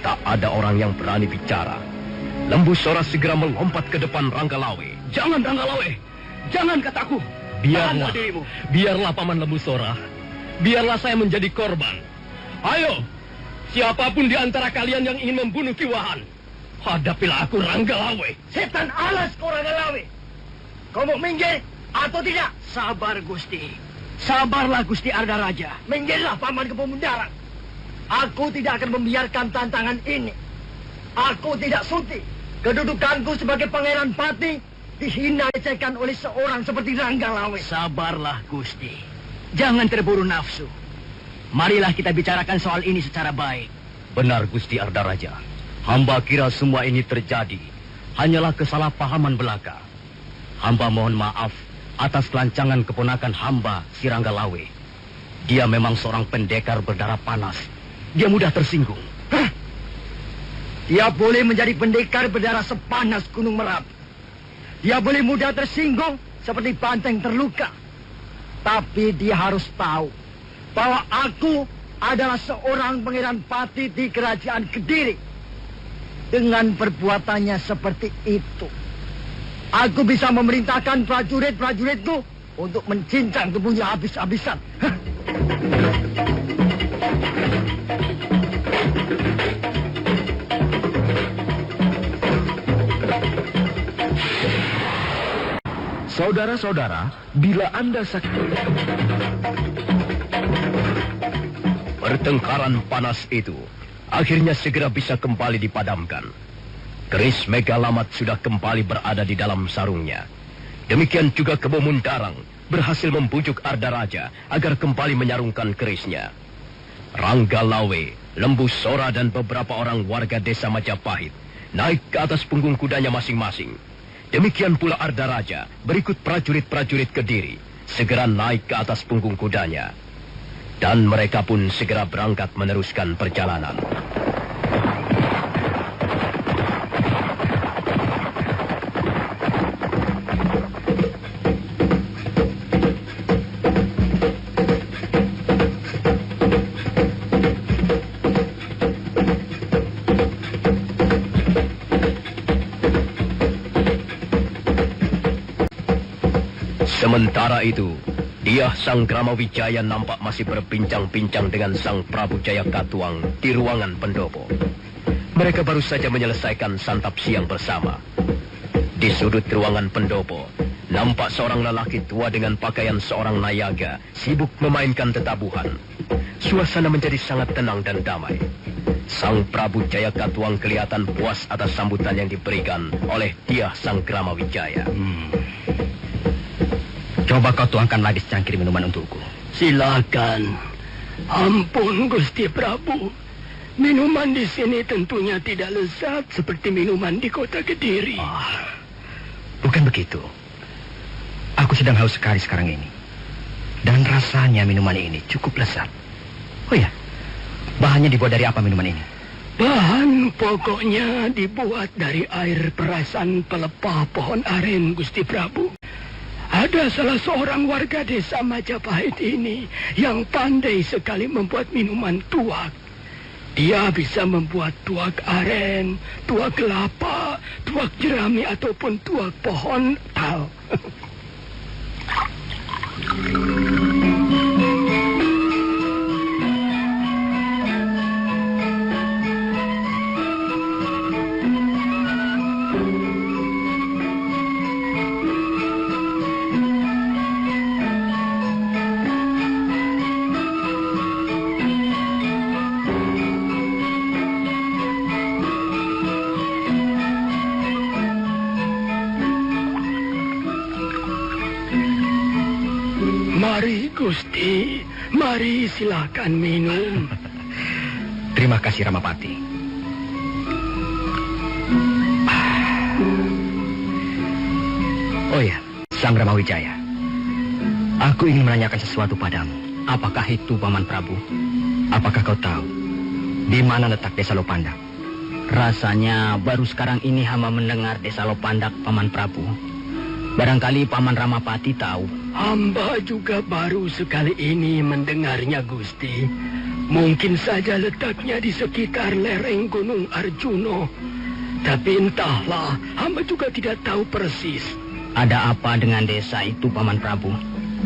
Tak ada orang yang berani bicara. Lembusora segera melompat ke depan Ranggalawe. Jangan Ranggalawe, jangan kataku. Biarlah Paman Lembusora. Biarlah saya menjadi korban. Ayo, siapapun di antara kalian yang ingin membunuh Ki Wahan, hadapilah aku Ranggalawe. Setan alas kau Ranggalawe. Kau mau minggir atau tidak? Sabar Gusti. Sabarlah Gusti Ardaraja. Minggirlah Paman Kepemundaran. Aku tidak akan membiarkan tantangan ini. Aku tidak sudi kedudukanku sebagai Pangeran Pati dihina lecehkan oleh seorang seperti Ranggalawe. Sabarlah Gusti. Jangan terburu nafsu. Marilah kita bicarakan soal ini secara baik. Benar Gusti Ardaraja. Hamba kira semua ini terjadi hanyalah kesalahpahaman belaka. Hamba mohon maaf atas kelancangan keponakan hamba, si Ranggalawe. Dia memang seorang pendekar berdarah panas. Dia mudah tersinggung. Hah? Dia boleh menjadi pendekar berdarah sepanas Gunung Merapi. Dia boleh mudah tersinggung seperti banteng terluka. Tapi dia harus tahu bahwa aku adalah seorang Pangeran Pati di Kerajaan Kediri. Dengan perbuatannya seperti itu, aku bisa memerintahkan prajurit-prajuritku untuk mencincang tubuhnya habis-habisan. Saudara-saudara, bila Anda pertengkaran panas itu akhirnya segera bisa kembali dipadamkan. Keris Megalamat sudah kembali berada di dalam sarungnya. Demikian juga Kebo Mundarang berhasil membujuk Ardaraja agar kembali menyarungkan kerisnya. Ranggalawe, Lembusora dan beberapa orang warga desa Majapahit naik ke atas punggung kudanya masing-masing. Demikian pula Ardaraja berikut prajurit-prajurit Kediri segera naik ke atas punggung kudanya. Dan mereka pun segera berangkat meneruskan perjalanan. Sementara itu, Dyah Sang Kramawijaya nampak masih berbincang-bincang dengan Sang Prabu Jayakatwang di ruangan pendopo. Mereka baru saja menyelesaikan santap siang bersama. Di sudut ruangan pendopo, nampak seorang lelaki tua dengan pakaian seorang nayaga sibuk memainkan tetabuhan. Suasana menjadi sangat tenang dan damai. Sang Prabu Jayakatwang kelihatan puas atas sambutan yang diberikan oleh Dyah Sang Kramawijaya. Coba kau tuangkan lagi secangkir minuman untukku. Silakan. Ampun, Gusti Prabu. Minuman di sini tentunya tidak lezat seperti minuman di kota Kediri. Bukan begitu. Aku sedang haus sekali sekarang ini. Dan rasanya minuman ini cukup lezat. Oh ya, bahannya dibuat dari apa minuman ini? Bahan pokoknya dibuat dari air perasan pelepah pohon aren, Gusti Prabu. Ada salah seorang warga desa Majapahit ini yang pandai sekali membuat minuman tuak. Dia bisa membuat tuak aren, tuak kelapa, tuak jerami ataupun tuak pohon tal. Mari, Gusti. Mari, silakan minum. Terima kasih, Ramapati. Oh ya, Sang Kramawijaya. Aku ingin menanyakan sesuatu padamu. Apakah itu, Paman Prabu? Apakah kau tahu di mana letak desa Lopandak? Rasanya baru sekarang ini hamba mendengar desa Lopandak, Paman Prabu. Barangkali Paman Ramapati tahu. Hamba juga baru sekali ini mendengarnya, Gusti. Mungkin saja letaknya di sekitar lereng Gunung Arjuno. Tapi entahlah, hamba juga tidak tahu persis. Ada apa dengan desa itu, Paman Prabu?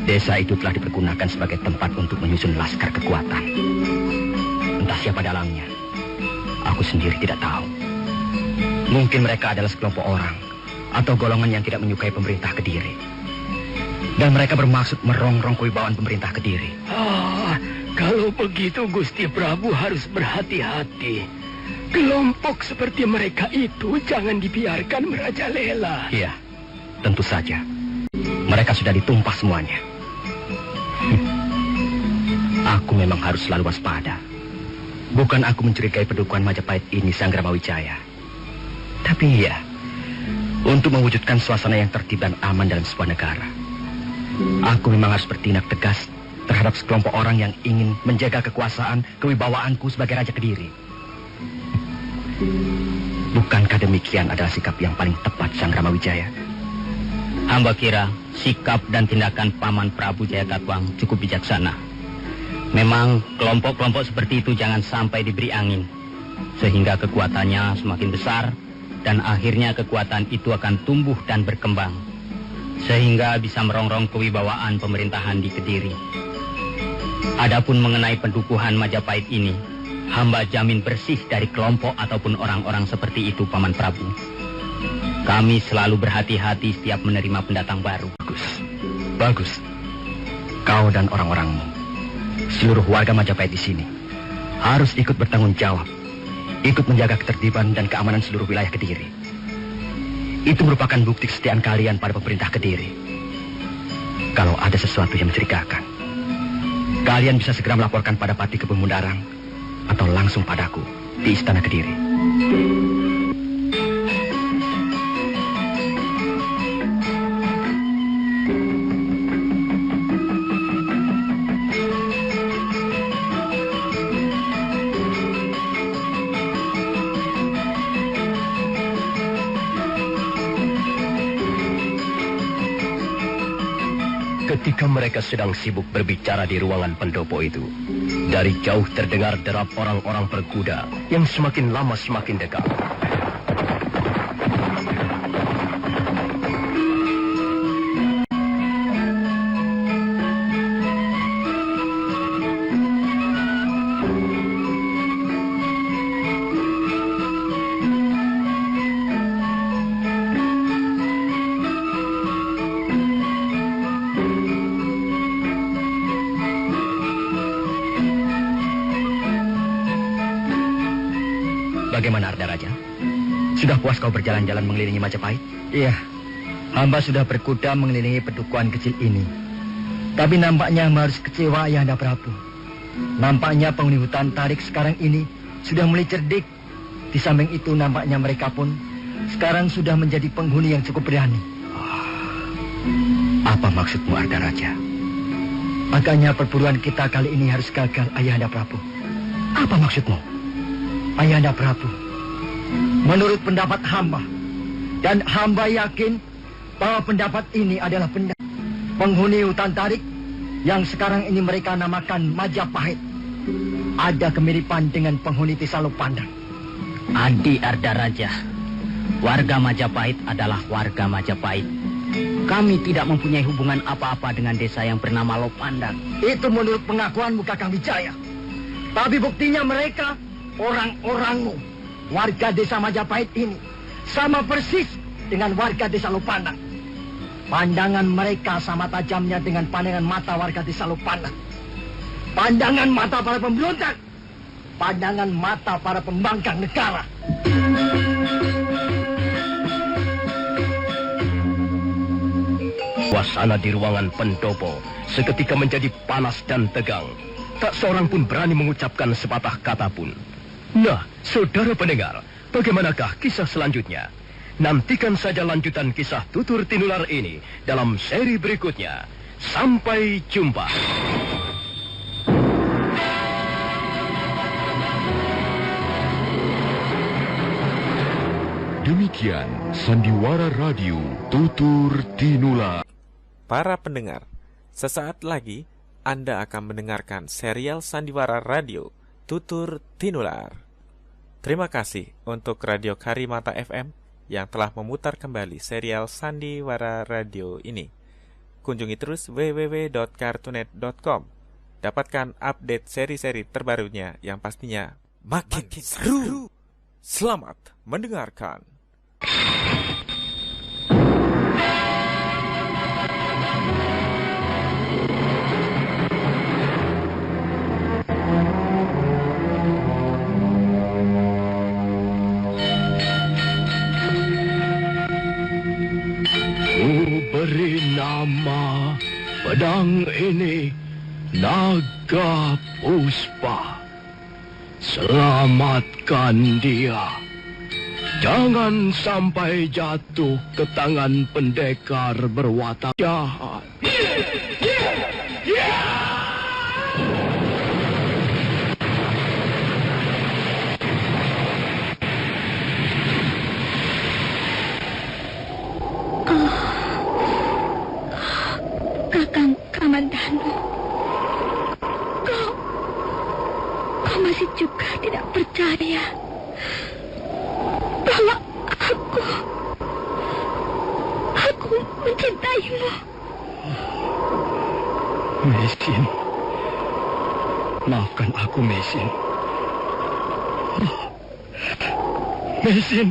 Desa itu telah dipergunakan sebagai tempat untuk menyusun laskar kekuatan. Entah siapa dalangnya. Aku sendiri tidak tahu. Mungkin mereka adalah sekelompok orang atau golongan yang tidak menyukai pemerintah Kediri. Dan mereka bermaksud merongrong kewibawaan pemerintah Kediri. Kalau begitu Gusti Prabu harus berhati-hati. Kelompok seperti mereka itu jangan dibiarkan merajalela. Iya, tentu saja. Mereka sudah ditumpah semuanya. Aku memang harus selalu waspada. Bukan aku mencurigai Padukuhan Majapahit ini, Sang Kramawijaya. Tapi ya, untuk mewujudkan suasana yang tertib dan aman dalam sebuah negara, aku memang harus bertindak tegas terhadap sekelompok orang yang ingin menjaga kekuasaan kewibawaanku sebagai Raja Kediri. Bukankah demikian adalah sikap yang paling tepat, Sang Kramawijaya? Hamba kira sikap dan tindakan Paman Prabu Jayakatwang cukup bijaksana. Memang kelompok-kelompok seperti itu jangan sampai diberi angin, sehingga kekuatannya semakin besar, dan akhirnya kekuatan itu akan tumbuh dan berkembang, sehingga bisa merongrong kewibawaan pemerintahan di Kediri. Adapun mengenai pendukuhan Majapahit ini, hamba jamin bersih dari kelompok ataupun orang-orang seperti itu, Paman Prabu. Kami selalu berhati-hati setiap menerima pendatang baru. Bagus. Kau dan orang-orangmu, seluruh warga Majapahit di sini, harus ikut bertanggung jawab, ikut menjaga ketertiban dan keamanan seluruh wilayah Kediri. Itu merupakan bukti kesetiaan kalian pada pemerintah Kediri. Kalau ada sesuatu yang mencurigakan, kalian bisa segera melaporkan pada Pati Kebumundarang atau langsung padaku di Istana Kediri. Ketika mereka sedang sibuk berbicara di ruangan pendopo itu, dari jauh terdengar derap orang-orang berkuda yang semakin lama semakin dekat. Bagaimana Arda Raja? Sudah puas kau berjalan-jalan mengelilingi Majapahit? Iya, hamba sudah berkuda mengelilingi pedukuhan kecil ini. Tapi nampaknya hamba harus kecewa, Ayahanda Prabu. Nampaknya penghuni hutan tarik sekarang ini sudah mulai cerdik. Di samping itu nampaknya mereka pun sekarang sudah menjadi penghuni yang cukup berani. Apa maksudmu Arda Raja? Makanya perburuan kita kali ini harus gagal, Ayahanda Prabu. Apa maksudmu? Ayahanda Prabu, menurut pendapat hamba, dan hamba yakin bahwa pendapat ini adalah penghuni hutan tarik yang sekarang ini mereka namakan Majapahit ada kemiripan dengan penghuni Desa Lopandang. Adi Arda Raja, warga Majapahit adalah warga Majapahit. Kami tidak mempunyai hubungan apa-apa dengan desa yang bernama Lopandang. Itu menurut pengakuanmu, Kakang Wijaya. Tapi buktinya mereka, orang-orangmu, warga desa Majapahit ini, sama persis dengan warga desa Lopandang. Pandangan mereka sama tajamnya dengan pandangan mata warga desa Lopandang. Pandangan mata para pemberontak, pandangan mata para pembangkang negara. Suasana di ruangan pendopo seketika menjadi panas dan tegang. Tak seorang pun berani mengucapkan sepatah kata pun. Nah, saudara pendengar, bagaimanakah kisah selanjutnya? Nantikan saja lanjutan kisah Tutur Tinular ini dalam seri berikutnya. Sampai jumpa. Demikian Sandiwara Radio Tutur Tinular. Para pendengar, sesaat lagi Anda akan mendengarkan serial Sandiwara Radio Tutur Tinular. Terima kasih untuk Radio Karimata FM yang telah memutar kembali serial Sandiwara Radio ini. Kunjungi terus www.cartoonet.com. Dapatkan update seri-seri terbarunya yang pastinya makin seru. Selamat mendengarkan. Beri nama pedang ini Naga Puspa. Selamatkan dia. Jangan sampai jatuh ke tangan pendekar berwatak jahat. Kakang Kamandanu, kau masih juga tidak percaya bahwa aku mencintaimu. Mesin, maafkan aku, Mesin. Mesin,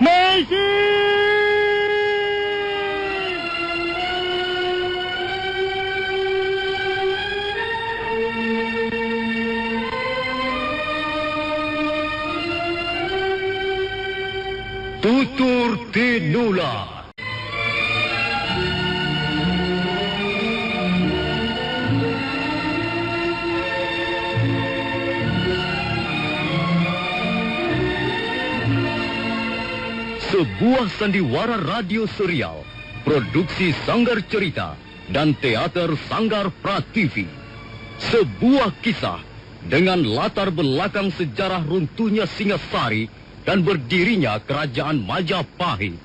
Mesin. Tutur Tinular. Sebuah sandiwara radio serial, produksi Sanggar Cerita dan Teater Sanggar Prativi. Sebuah kisah dengan latar belakang sejarah runtuhnya Singasari dan berdirinya Kerajaan Majapahit.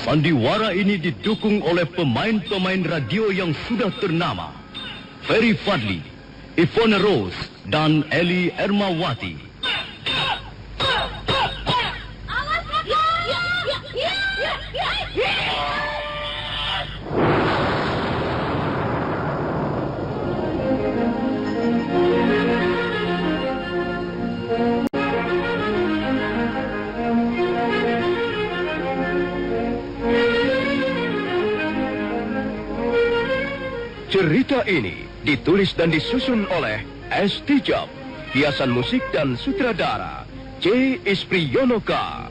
Sandiwara ini didukung oleh pemain-pemain radio yang sudah ternama. Ferry Fadli, Ivone Rose, dan Eli Ermawati. Cerita ini ditulis dan disusun oleh S. Tijab, hiasan musik dan sutradara C. Ispriyonoka.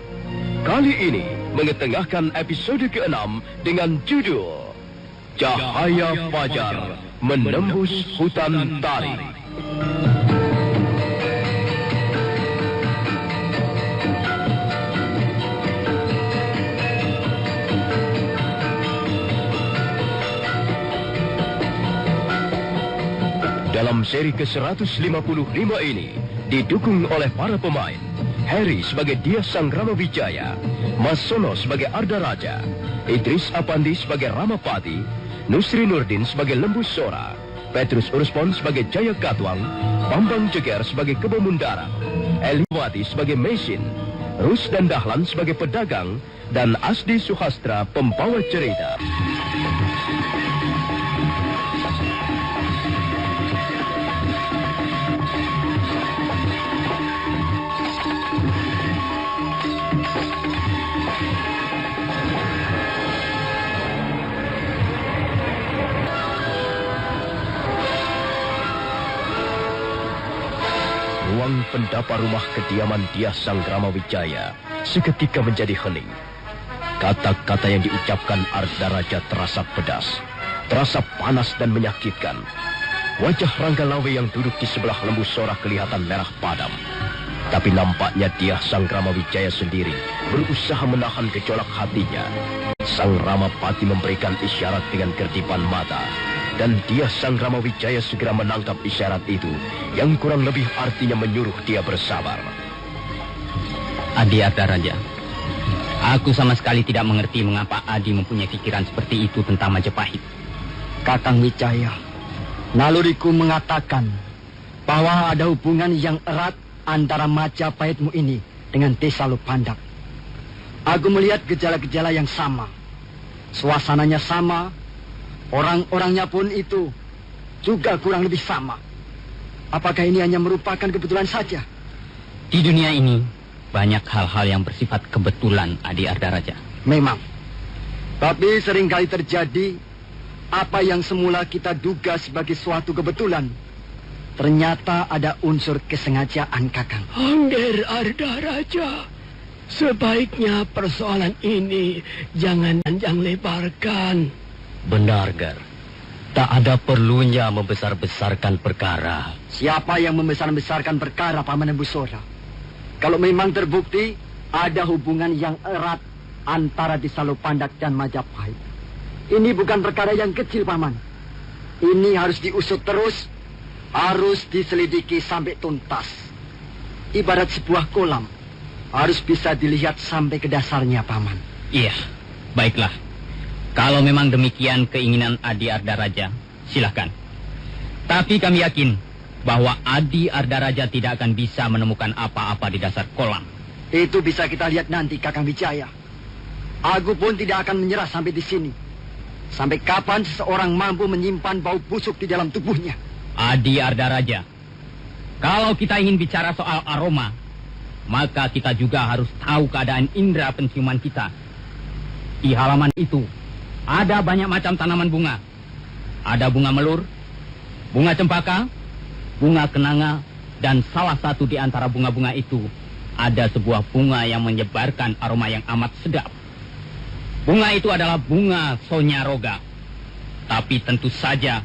Kali ini mengetengahkan episode ke-6 dengan judul Cahaya Fajar Menembus Hutan Tarik. Dalam seri ke-155 ini, didukung oleh para pemain, Harry sebagai Diah Sanggrama Wijaya, Mas Sono sebagai Arda Raja, Idris Apandi sebagai Ramapati, Nusri Nurdin sebagai Lembu Sora, Petrus Urspon sebagai Jaya Katwang, Bambang Jeger sebagai Kebo Mundaran, Eliwati sebagai Mesin, Rus dan Dahlan sebagai pedagang, dan Asdi Suhastra pembawa cerita. Ruang pendapa rumah kediaman Diah Sanggrama Wijaya seketika menjadi hening. Kata-kata yang diucapkan Arda Raja terasa pedas, terasa panas dan menyakitkan. Wajah Rangga Lawe yang duduk di sebelah Lembu Sora kelihatan merah padam. Tapi nampaknya Diah Sanggrama Wijaya sendiri berusaha menahan gejolak hatinya. Sang Ramapati memberikan isyarat dengan kerdipan mata. Dan Diah Sanggrama Wijaya segera menangkap isyarat itu, yang kurang lebih artinya menyuruh dia bersabar. Adi Arda Raja, aku sama sekali tidak mengerti mengapa Adi mempunyai pikiran seperti itu tentang Majapahit. Kakang Wijaya, naluriku mengatakan bahwa ada hubungan yang erat antara Majapahitmu ini dengan Desa Lupandak. Aku melihat gejala-gejala yang sama, suasananya sama. Orang-orangnya pun itu juga kurang lebih sama. Apakah ini hanya merupakan kebetulan saja? Di dunia ini banyak hal-hal yang bersifat kebetulan, Adi Arda Raja. Memang. Tapi seringkali terjadi apa yang semula kita duga sebagai suatu kebetulan. Ternyata ada unsur kesengajaan, Kakang. Angger Arda Raja, sebaiknya persoalan ini jangan panjang lebarkan. Benar, Gar. Tak ada perlunya membesar-besarkan perkara. Siapa yang membesar-besarkan perkara, Paman Lembu Sora? Kalau memang terbukti ada hubungan yang erat antara Desa Lupandak dan Majapahit, ini bukan perkara yang kecil, Paman. Ini harus diusut terus, harus diselidiki sampai tuntas. Ibarat sebuah kolam, harus bisa dilihat sampai ke dasarnya, Paman. Iya, baiklah. Kalau memang demikian keinginan Adi Arda Raja, silakan. Tapi kami yakin bahwa Adi Arda Raja tidak akan bisa menemukan apa-apa di dasar kolam. Itu bisa kita lihat nanti, Kakang Wijaya. Aku pun tidak akan menyerah sampai di sini. Sampai kapan seseorang mampu menyimpan bau busuk di dalam tubuhnya? Adi Arda Raja, kalau kita ingin bicara soal aroma, maka kita juga harus tahu keadaan indera penciuman kita. Di halaman itu ada banyak macam tanaman bunga. Ada bunga melur, bunga cempaka, bunga kenanga, dan salah satu di antara bunga-bunga itu ada sebuah bunga yang menyebarkan aroma yang amat sedap. Bunga itu adalah bunga sonyaroga. Tapi tentu saja,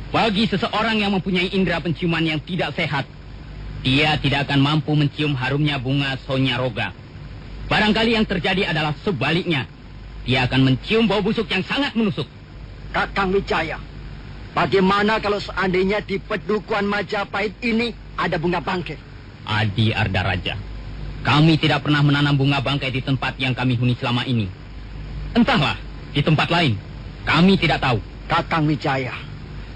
bagi seseorang yang mempunyai indera penciuman yang tidak sehat, dia tidak akan mampu mencium harumnya bunga sonyaroga. Barangkali yang terjadi adalah sebaliknya. Dia akan mencium bau busuk yang sangat menusuk. Kakang Wijaya, bagaimana kalau seandainya di pedukuhan Majapahit ini ada bunga bangkai? Adi Arda Raja, kami tidak pernah menanam bunga bangkai di tempat yang kami huni selama ini. Entahlah, di tempat lain. Kami tidak tahu. Kakang Wijaya,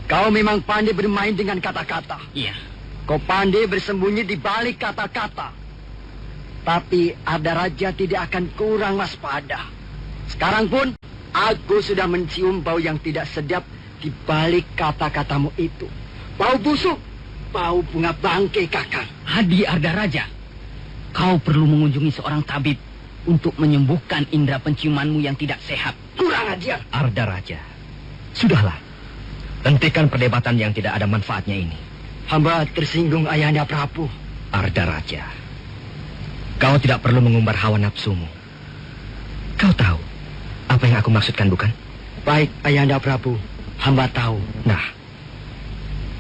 kau memang pandai bermain dengan kata-kata. Iya. Kau pandai bersembunyi di balik kata-kata. Tapi Arda Raja tidak akan kurang waspada. Sekarang pun, aku sudah mencium bau yang tidak sedap di balik kata-katamu itu. Bau busuk, bau bunga bangkai, Kakang. Hadi Arda Raja, kau perlu mengunjungi seorang tabib untuk menyembuhkan indera penciumanmu yang tidak sehat. Kurang ajar. Arda Raja, sudahlah. Hentikan perdebatan yang tidak ada manfaatnya ini. Hamba tersinggung, Ayahanda Prabu. Arda Raja, kau tidak perlu mengumbar hawa nafsumu. Kau tahu apa yang aku maksudkan, bukan? Baik, Ayahanda Prabu. Hamba tahu. Nah,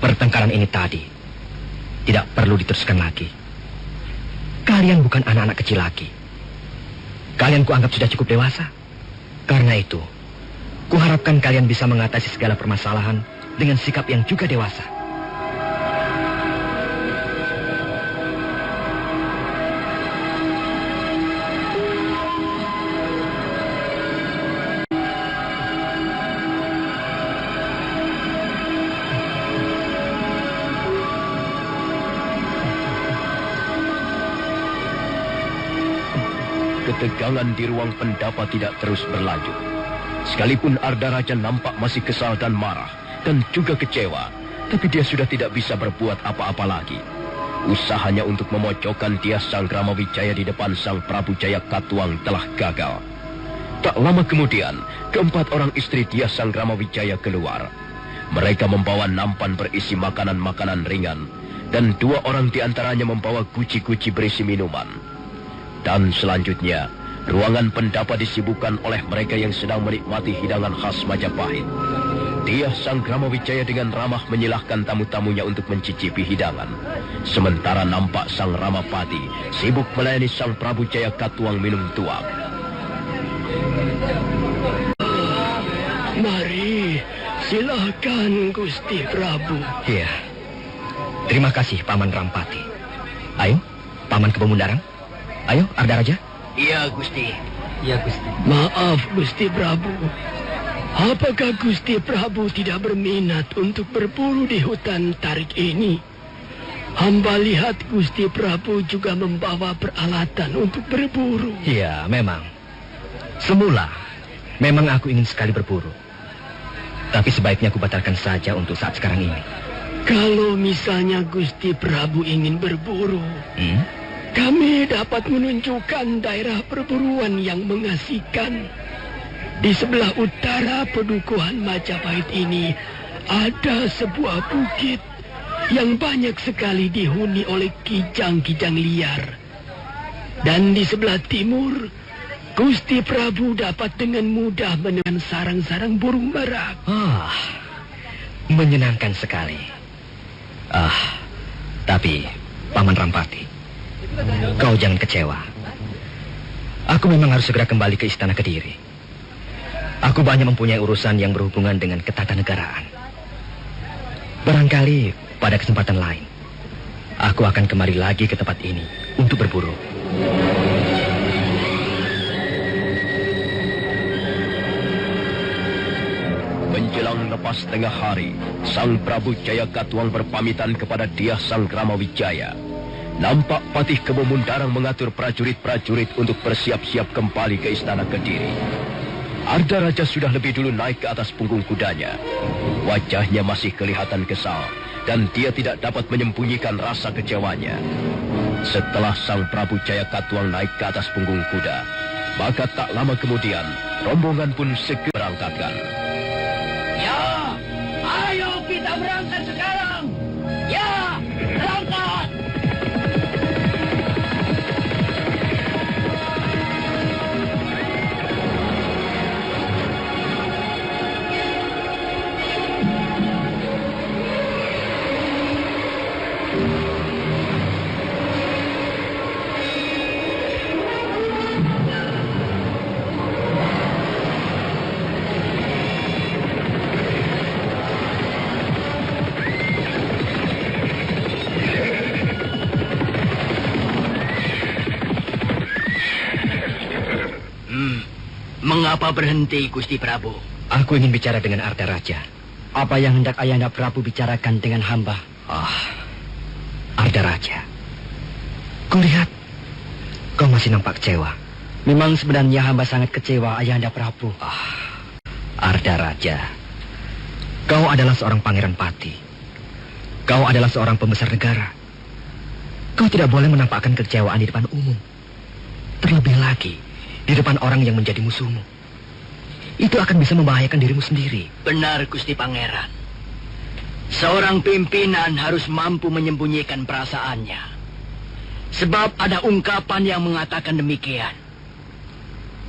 pertengkaran ini tadi tidak perlu diteruskan lagi. Kalian bukan anak-anak kecil lagi. Kalian kuanggap sudah cukup dewasa. Karena itu, kuharapkan kalian bisa mengatasi segala permasalahan dengan sikap yang juga dewasa. Ketegangan di ruang pendapa tidak terus berlanjut. Sekalipun Arda Raja nampak masih kesal dan marah, dan juga kecewa, tapi dia sudah tidak bisa berbuat apa-apa lagi. Usahanya untuk memojokkan Dyah Sanggrama Wijaya di depan Sang Prabu Jaya Katuang telah gagal. Tak lama kemudian, keempat orang istri Dyah Sanggrama Wijaya keluar. Mereka membawa nampan berisi makanan-makanan ringan, dan 2 orang di antaranya membawa guci-guci berisi minuman. Dan selanjutnya, ruangan pendapa disibukkan oleh mereka yang sedang menikmati hidangan khas Majapahit. Dyah Sanggrama Wijaya dengan ramah menyilahkan tamu-tamunya untuk mencicipi hidangan. Sementara nampak Sang Ramapati sibuk melayani Sang Prabu Jaya Katuang minum tuak. Mari, silakan Gusti Prabu. Iya. Terima kasih, Paman Rampati. Ayo, Paman Kepemundarang. Ayo, Arda Raja. Iya, Gusti. Iya, Gusti. Maaf, Gusti Prabu. Apakah Gusti Prabu tidak berminat untuk berburu di hutan tarik ini? Hamba lihat Gusti Prabu juga membawa peralatan untuk berburu. Iya, memang. Semula, memang aku ingin sekali berburu. Tapi sebaiknya aku batalkan saja untuk saat sekarang ini. Kalau misalnya Gusti Prabu ingin berburu, kami dapat menunjukkan daerah perburuan yang mengasihkan. Di sebelah utara pedukuhan Majapahit ini ada sebuah bukit yang banyak sekali dihuni oleh kijang-kijang liar. Dan di sebelah timur, Gusti Prabu dapat dengan mudah menemukan sarang-sarang burung merak. Menyenangkan sekali. Tapi Paman Rampati, kau jangan kecewa. Aku memang harus segera kembali ke Istana Kediri. Aku banyak mempunyai urusan yang berhubungan dengan ketatanegaraan. Barangkali pada kesempatan lain, aku akan kembali lagi ke tempat ini untuk berburu. Menjelang lepas tengah hari, Sang Prabu Jaya Katuang berpamitan kepada Dyah Sanggrama Wijaya. Nampak Patih Kepemundarang mengatur prajurit-prajurit untuk bersiap-siap kembali ke Istana Kediri. Arda Raja sudah lebih dulu naik ke atas punggung kudanya. Wajahnya masih kelihatan kesal, dan dia tidak dapat menyembunyikan rasa kecewanya. Setelah Sang Prabu Jaya Katuang naik ke atas punggung kuda, maka tak lama kemudian, rombongan pun segera berangkatkan. Ya, ayo kita berangkat sekarang. Ya, berangkat. Mengapa berhenti, Gusti Prabu? Aku ingin bicara dengan Arda Raja. Apa yang hendak Ayahanda Prabu bicarakan dengan hamba? Arda Raja. Kulihat kau masih nampak kecewa. Memang sebenarnya hamba sangat kecewa, Ayahanda Prabu. Arda Raja, kau adalah seorang pangeran pati. Kau adalah seorang pembesar negara. Kau tidak boleh menampakkan kekecewaan di depan umum. Terlebih lagi di depan orang yang menjadi musuhmu. Itu akan bisa membahayakan dirimu sendiri. Benar, Gusti Pangeran. Seorang pimpinan harus mampu menyembunyikan perasaannya. Sebab ada ungkapan yang mengatakan demikian.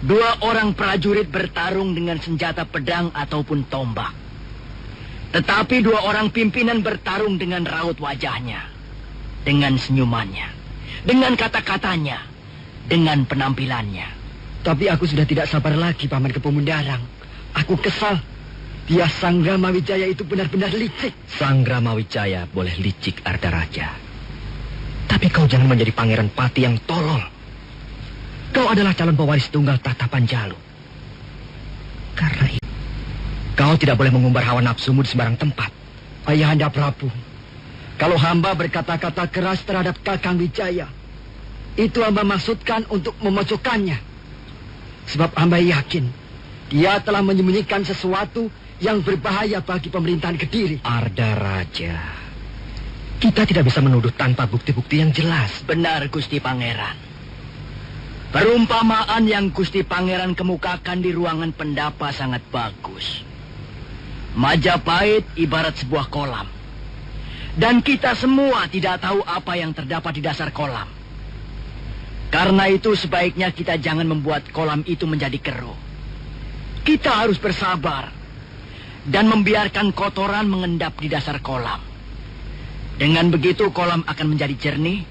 2 orang prajurit bertarung dengan senjata pedang ataupun tombak. Tetapi 2 orang pimpinan bertarung dengan raut wajahnya, dengan senyumannya, dengan kata-katanya, dengan penampilannya. Tapi aku sudah tidak sabar lagi, Paman Kepemundarang. Aku kesal. Dia Sanggrama Wijaya itu benar-benar licik. Sanggrama Wijaya boleh licik, Arda Raja. Tapi kau jangan menjadi pangeran pati yang tolol. Kau adalah calon pewaris tunggal tahta Panjalu. Karena itu, kau tidak boleh mengumbar hawa nafsumu di sembarang tempat. Ayahanda Prabu, kalau hamba berkata-kata keras terhadap Kakang Wijaya, itu hamba maksudkan untuk memojokkannya. Sebab hamba yakin dia telah menyembunyikan sesuatu yang berbahaya bagi pemerintahan Kediri. Arda Raja, kita tidak bisa menuduh tanpa bukti-bukti yang jelas. Benar, Gusti Pangeran. Perumpamaan yang Gusti Pangeran kemukakan di ruangan pendapa sangat bagus. Majapahit ibarat sebuah kolam. Dan kita semua tidak tahu apa yang terdapat di dasar kolam. Karena itu sebaiknya kita jangan membuat kolam itu menjadi keruh. Kita harus bersabar dan membiarkan kotoran mengendap di dasar kolam. Dengan begitu kolam akan menjadi jernih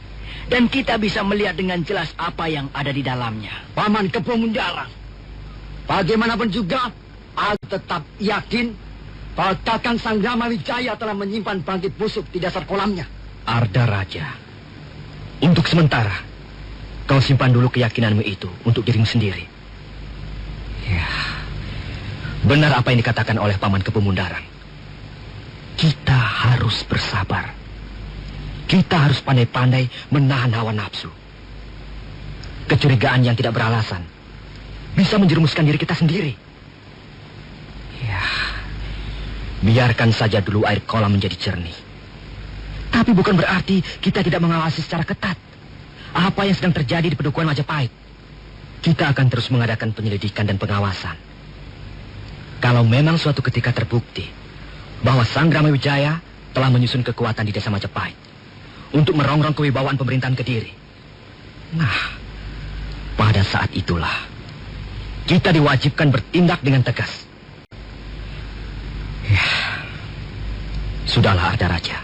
dan kita bisa melihat dengan jelas apa yang ada di dalamnya. Paman Kepemundarang, bagaimanapun juga aku tetap yakin bahwa Kakang Sanggrama Wijaya telah menyimpan bangkit busuk di dasar kolamnya. Arda Raja, untuk sementara kau simpan dulu keyakinanmu itu untuk dirimu sendiri. Ya, benar apa yang dikatakan oleh Paman Kepemundarang. Kita harus bersabar. Kita harus pandai-pandai menahan hawa nafsu. Kecurigaan yang tidak beralasan bisa menjerumuskan diri kita sendiri. Ya, biarkan saja dulu air kolam menjadi jernih. Tapi bukan berarti kita tidak mengawasi secara ketat apa yang sedang terjadi di Padukuhan Majapahit. Kita akan terus mengadakan penyelidikan dan pengawasan. Kalau memang suatu ketika terbukti bahwa Sanggrama Wijaya telah menyusun kekuatan di desa Majapahit untuk merongrong kewibawaan pemerintahan Kediri, nah, pada saat itulah kita diwajibkan bertindak dengan tegas. Ya, sudahlah Arda Raja.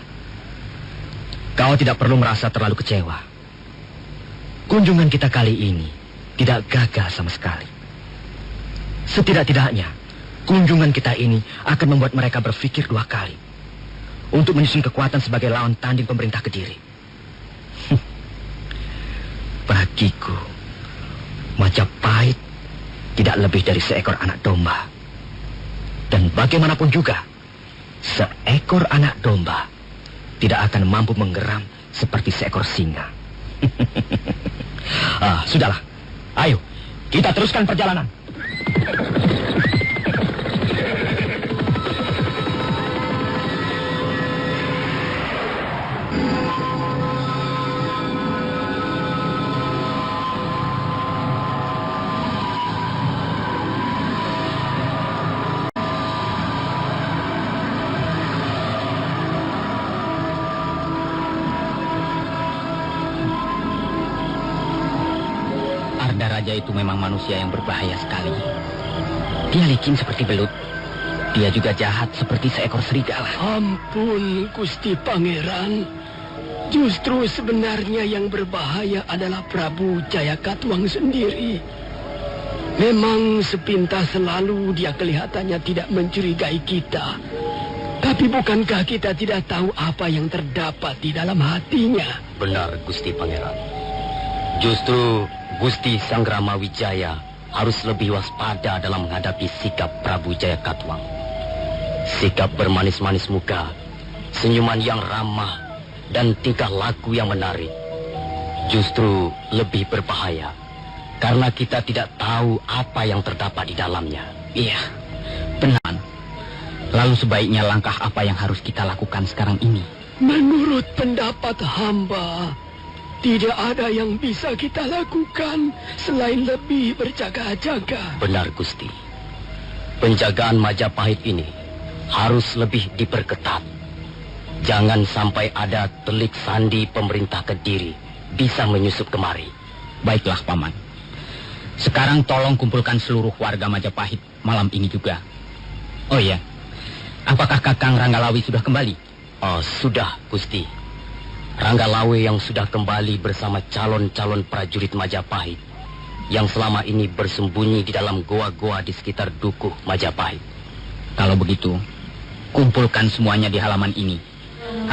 Kau tidak perlu merasa terlalu kecewa. Kunjungan kita kali ini tidak gagal sama sekali. Setidak-tidaknya, kunjungan kita ini akan membuat mereka berpikir 2 kali untuk menyusun kekuatan sebagai lawan tanding pemerintah Kediri. Bagiku, Majapahit tidak lebih dari seekor anak domba. Dan bagaimanapun juga, seekor anak domba tidak akan mampu menggeram seperti seekor singa. Sudahlah. Ayo, kita teruskan perjalanan. Raja itu memang manusia yang berbahaya sekali. Dia licin seperti belut. Dia juga jahat seperti seekor serigala. Ampun, Gusti Pangeran. Justru sebenarnya yang berbahaya adalah Prabu Jayakatwang sendiri. Memang sepintas selalu dia kelihatannya tidak mencurigai kita. Tapi bukankah kita tidak tahu apa yang terdapat di dalam hatinya? Benar, Gusti Pangeran. Justru Gusti Sanggrama Wijaya harus lebih waspada dalam menghadapi sikap Prabu Jayakatwang. Sikap bermanis-manis muka, senyuman yang ramah, dan tingkah laku yang menarik justru lebih berbahaya karena kita tidak tahu apa yang terdapat di dalamnya. Iya, benar. Lalu sebaiknya langkah apa yang harus kita lakukan sekarang ini? Menurut pendapat hamba, tidak ada yang bisa kita lakukan selain lebih berjaga-jaga. Benar, Gusti. Penjagaan Majapahit ini harus lebih diperketat. Jangan sampai ada telik sandi pemerintah Kediri bisa menyusup kemari. Baiklah, Paman. Sekarang tolong kumpulkan seluruh warga Majapahit malam ini juga. Oh iya, apakah Kakang Ranggalawi sudah kembali? Oh, sudah, Gusti. Ranggalawi yang sudah kembali bersama calon-calon prajurit Majapahit yang selama ini bersembunyi di dalam goa-goa di sekitar Dukuh Majapahit. Kalau begitu, kumpulkan semuanya di halaman ini.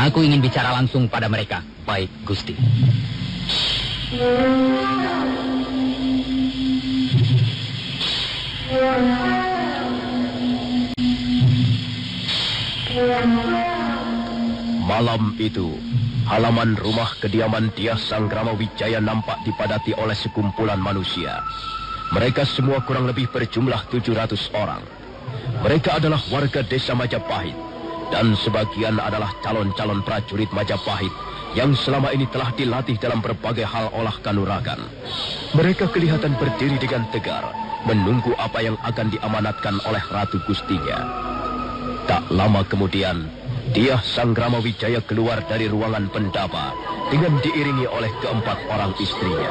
Aku ingin bicara langsung pada mereka. Baik, Gusti. Malam itu, halaman rumah kediaman Dyah Sanggrama Wijaya nampak dipadati oleh sekumpulan manusia. Mereka semua kurang lebih berjumlah 700 orang. Mereka adalah warga desa Majapahit, dan sebagian adalah calon-calon prajurit Majapahit yang selama ini telah dilatih dalam berbagai hal olah kanuragan. Mereka kelihatan berdiri dengan tegar, menunggu apa yang akan diamanatkan oleh Ratu Gustinya. Tak lama kemudian, Dyah Sanggrama Wijaya keluar dari ruangan pendapa dengan diiringi oleh keempat orang istrinya.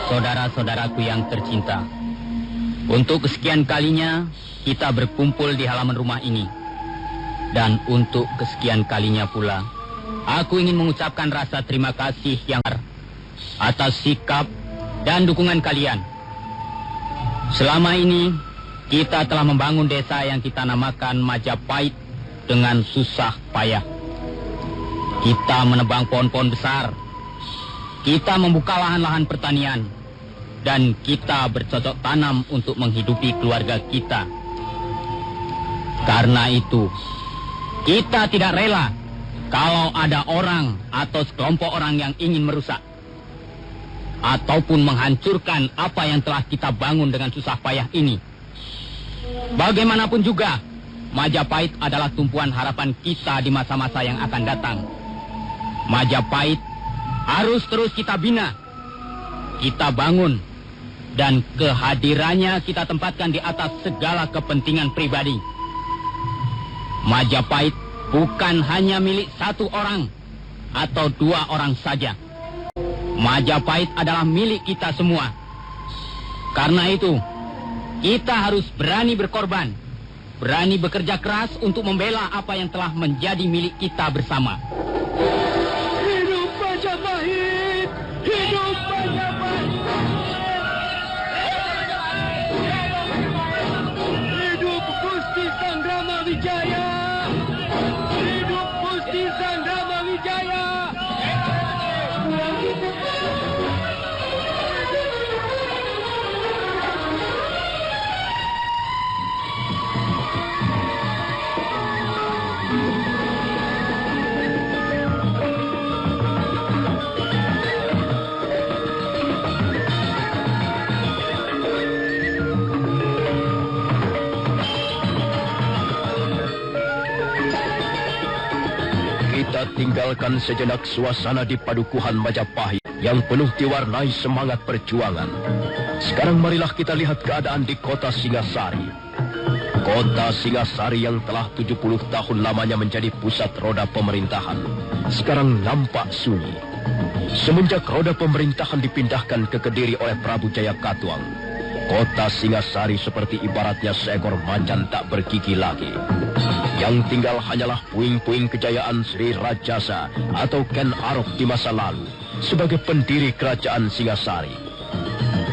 Saudara-saudaraku yang tercinta, untuk kesekian kalinya kita berkumpul di halaman rumah ini. Dan untuk kesekian kalinya pula, aku ingin mengucapkan rasa terima kasih yang atas sikap dan dukungan kalian. Selama ini, kita telah membangun desa yang kita namakan Majapahit dengan susah payah. Kita menebang pohon-pohon besar, kita membuka lahan-lahan pertanian, dan kita bercocok tanam untuk menghidupi keluarga kita. Karena itu, kita tidak rela kalau ada orang atau sekelompok orang yang ingin merusak ataupun menghancurkan apa yang telah kita bangun dengan susah payah ini. Bagaimanapun juga, Majapahit adalah tumpuan harapan kita di masa-masa yang akan datang. Majapahit harus terus kita bina, kita bangun, dan kehadirannya kita tempatkan di atas segala kepentingan pribadi. Majapahit bukan hanya milik satu orang atau dua orang saja. Majapahit adalah milik kita semua. Karena itu, kita harus berani berkorban, berani bekerja keras untuk membela apa yang telah menjadi milik kita bersama. Hidup Majapahit! Hidup Majapahit! Hidup Gusti Sanggrama Wijaya! Hidup Gusti Sanggrama Wijaya! Kita tinggalkan sejenak suasana di padukuhan Majapahit yang penuh diwarnai semangat perjuangan. Sekarang marilah kita lihat keadaan di kota Singasari. Kota Singasari yang telah 70 tahun lamanya menjadi pusat roda pemerintahan, sekarang nampak sunyi. Semenjak roda pemerintahan dipindahkan ke Kediri oleh Prabu Jayakatwang, kota Singasari seperti ibaratnya seekor macan tak bergigi lagi. Yang tinggal hanyalah puing-puing kejayaan Sri Rajasa atau Ken Arok di masa lalu sebagai pendiri kerajaan Singasari.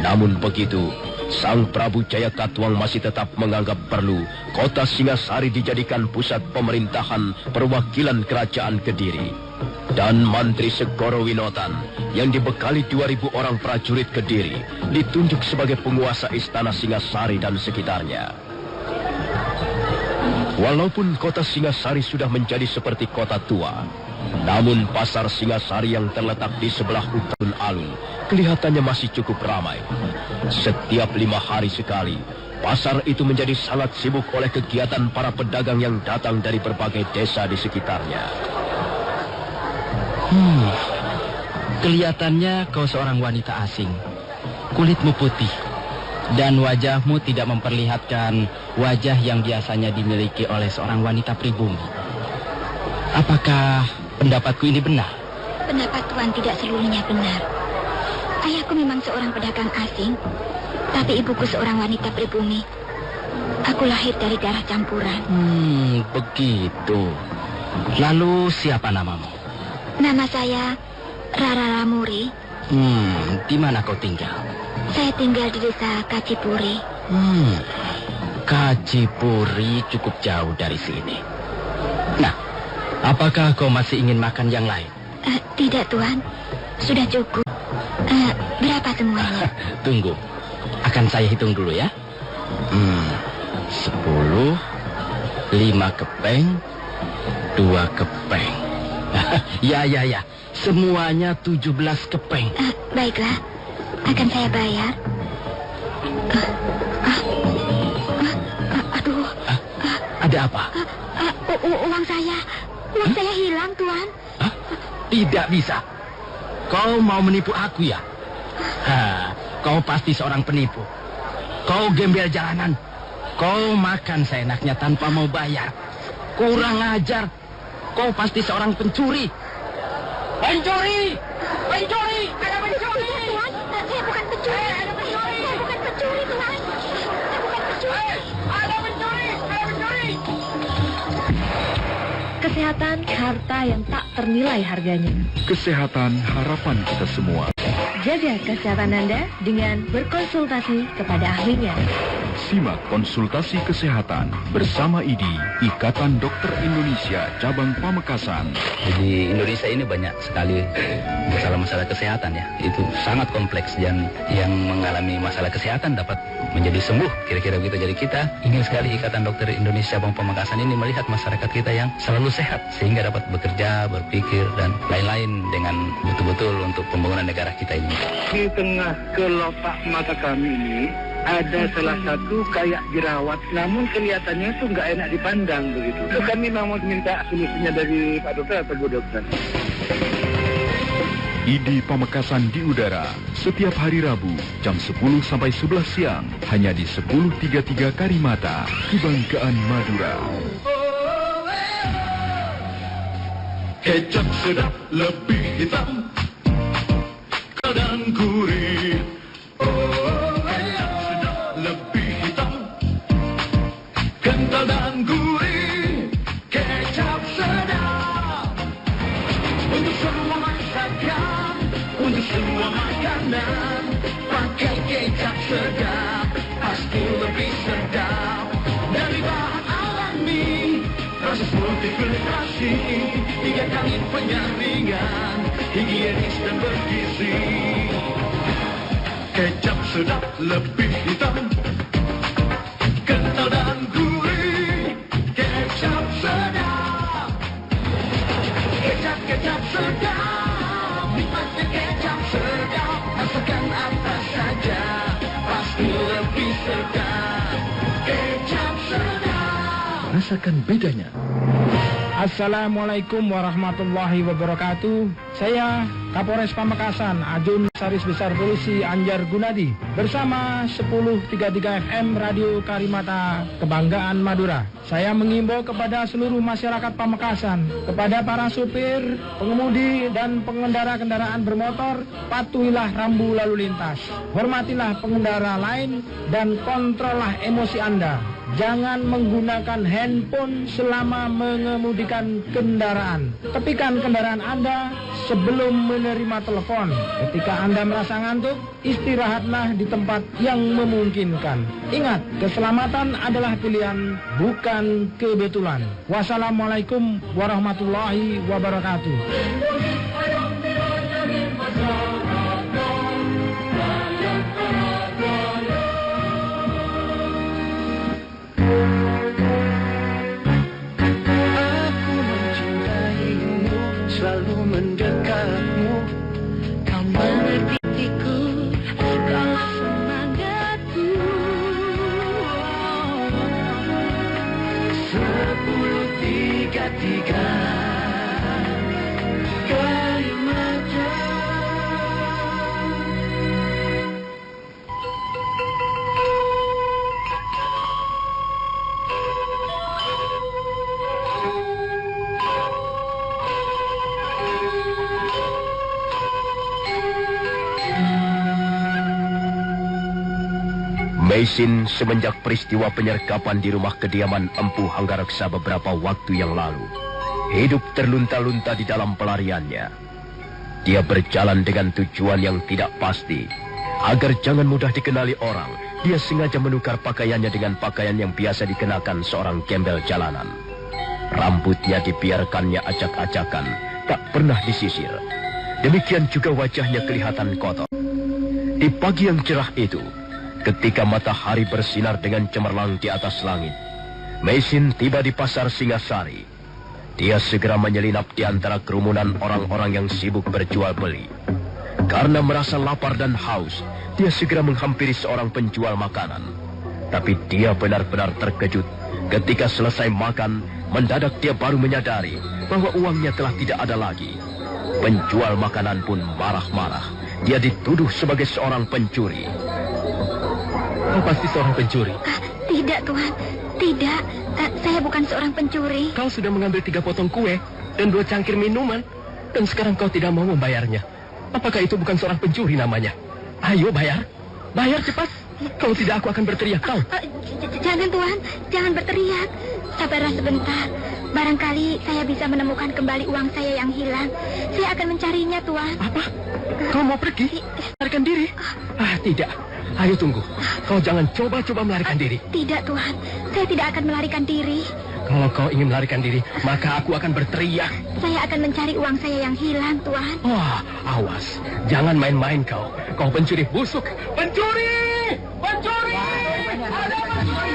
Namun begitu, Sang Prabu Jayatatwang masih tetap menganggap perlu kota Singasari dijadikan pusat pemerintahan perwakilan kerajaan Kediri. Dan Mantri Segoro Winotan yang dibekali 2.000 orang prajurit Kediri ditunjuk sebagai penguasa istana Singasari dan sekitarnya. Walaupun kota Singasari sudah menjadi seperti kota tua, namun pasar Singasari yang terletak di sebelah utara alun kelihatannya masih cukup ramai. Setiap 5 hari sekali, pasar itu menjadi sangat sibuk oleh kegiatan para pedagang yang datang dari berbagai desa di sekitarnya. Kelihatannya kau seorang wanita asing. Kulitmu putih dan wajahmu tidak memperlihatkan wajah yang biasanya dimiliki oleh seorang wanita pribumi. Apakah pendapatku ini benar? Pendapat Tuan tidak seluruhnya benar. Ayahku memang seorang pedagang asing, tapi ibuku seorang wanita pribumi. Aku lahir dari darah campuran. Begitu. Lalu siapa namamu? Nama saya Rara Ramuri. Di mana kau tinggal? Saya tinggal di desa Kacipuri. Kacipuri cukup jauh dari sini. Nah, apakah kau masih ingin makan yang lain? Tidak, Tuan. Sudah cukup. Berapa semuanya? Tunggu. Akan saya hitung dulu ya. 10, 5 kepeng, 2 kepeng. Ya. Semuanya 17 kepeng. Baiklah. Akan saya bayar. Aduh. Ada apa? Uang saya hilang, Tuan. Tidak bisa. Kau mau menipu aku ya? Kau pasti seorang penipu. Kau gembel jalanan. Kau makan seenaknya tanpa mau bayar. Kurang ajar. Kau pasti seorang pencuri. Pencuri! Ada pencuri! Tuan, saya bukan pencuri. Saya bukan pencuri, Tuan. Saya bukan pencuri. Ada pencuri! Kesehatan, harta yang tak ternilai harganya. Kesehatan harapan kita semua. Jaga kesehatan Anda dengan berkonsultasi kepada ahlinya. Simak konsultasi kesehatan bersama IDI, Ikatan Dokter Indonesia Cabang Pamekasan. Di Indonesia ini banyak sekali masalah-masalah kesehatan ya. Itu sangat kompleks dan yang mengalami masalah kesehatan dapat menjadi sembuh. Kira-kira begitu. Jadi kita ingin sekali Ikatan Dokter Indonesia Cabang Pamekasan ini melihat masyarakat kita yang selalu sehat sehingga dapat bekerja, berpikir dan lain-lain dengan betul-betul untuk pembangunan negara kita ini. Di tengah kelopak mata kami ini ada salah satu kayak jerawat, namun kelihatannya itu nggak enak dipandang begitu. Itu kami mau minta solusinya dari Pak Dokter atau Bu Dokter. IDI Pamekasan di udara setiap hari Rabu jam 10 sampai 11 siang hanya di 1033 Karimata, Kebanggaan Madura. Kecap sedap lebih hitam dan gurih. Kecap sedap lebih hitam, kental dan gurih. Kecap sedap untuk semua masakan, untuk semua makanan. Pakai kecap sedap pasti lebih sedap dari bahan alami. Proses multiplikasi, 3 kali penyaringan, higienis dan bergizi. Kecap sedap lebih hitam, kental dan gurih. Kecap sedap, kecap sedap, nikmatnya kecap sedap. Masakan apa saja pasti lebih sedap. Kecap sedap, rasakan bedanya. Assalamualaikum warahmatullahi wabarakatuh. Saya Kapolres Pamekasan, Ajun Saris Besar Polisi Anjar Gunadi, bersama 1033 FM Radio Karimata Kebanggaan Madura. Saya mengimbau kepada seluruh masyarakat Pamekasan, kepada para supir, pengemudi, dan pengendara kendaraan bermotor, patuhilah rambu lalu lintas. Hormatilah pengendara lain dan kontrollah emosi Anda. Jangan menggunakan handphone selama mengemudikan kendaraan. Tepikan kendaraan Anda sebelum menerima telepon. Ketika Anda merasa ngantuk, istirahatlah di tempat yang memungkinkan. Ingat, keselamatan adalah pilihan, bukan kebetulan. Wassalamualaikum warahmatullahi wabarakatuh. Selalu mendekatmu, kau mengertiku, kau semangatku. 1033 Karimata. Meisin semenjak peristiwa penyergapan di rumah kediaman Empu Hanggareksa beberapa waktu yang lalu, hidup terlunta-lunta di dalam pelariannya. Dia berjalan dengan tujuan yang tidak pasti. Agar jangan mudah dikenali orang, dia sengaja menukar pakaiannya dengan pakaian yang biasa dikenakan seorang gembel jalanan. Rambutnya dibiarkannya acak-acakan, tak pernah disisir. Demikian juga wajahnya kelihatan kotor. Di pagi yang cerah itu, ketika matahari bersinar dengan cemerlang di atas langit, Meisin tiba di pasar Singasari. Dia segera menyelinap di antara kerumunan orang-orang yang sibuk berjual beli. Karena merasa lapar dan haus, dia segera menghampiri seorang penjual makanan. Tapi dia benar-benar terkejut ketika selesai makan, mendadak dia baru menyadari bahwa uangnya telah tidak ada lagi. Penjual makanan pun marah-marah. Dia dituduh sebagai seorang pencuri. Kau pasti seorang pencuri. Tidak, Tuhan. Tidak. Saya bukan seorang pencuri. Kau sudah mengambil 3 potong kue dan 2 cangkir minuman. Dan sekarang kau tidak mau membayarnya. Apakah itu bukan seorang pencuri namanya? Ayo bayar. Bayar cepat. Kalau tidak aku akan berteriak kau. Jangan, Tuhan. Jangan berteriak. Sabarlah sebentar. Barangkali saya bisa menemukan kembali uang saya yang hilang. Saya akan mencarinya, Tuhan. Apa? Kau mau pergi? Melarikan diri? Tidak. Ayo tunggu. Kau jangan coba-coba melarikan diri. Tidak, Tuhan. Saya tidak akan melarikan diri. Kalau kau ingin melarikan diri, maka aku akan berteriak. Saya akan mencari uang saya yang hilang, Tuhan. Wah, awas. Jangan main-main kau. Kau pencuri busuk. Pencuri! Pencuri! Ada pencuri!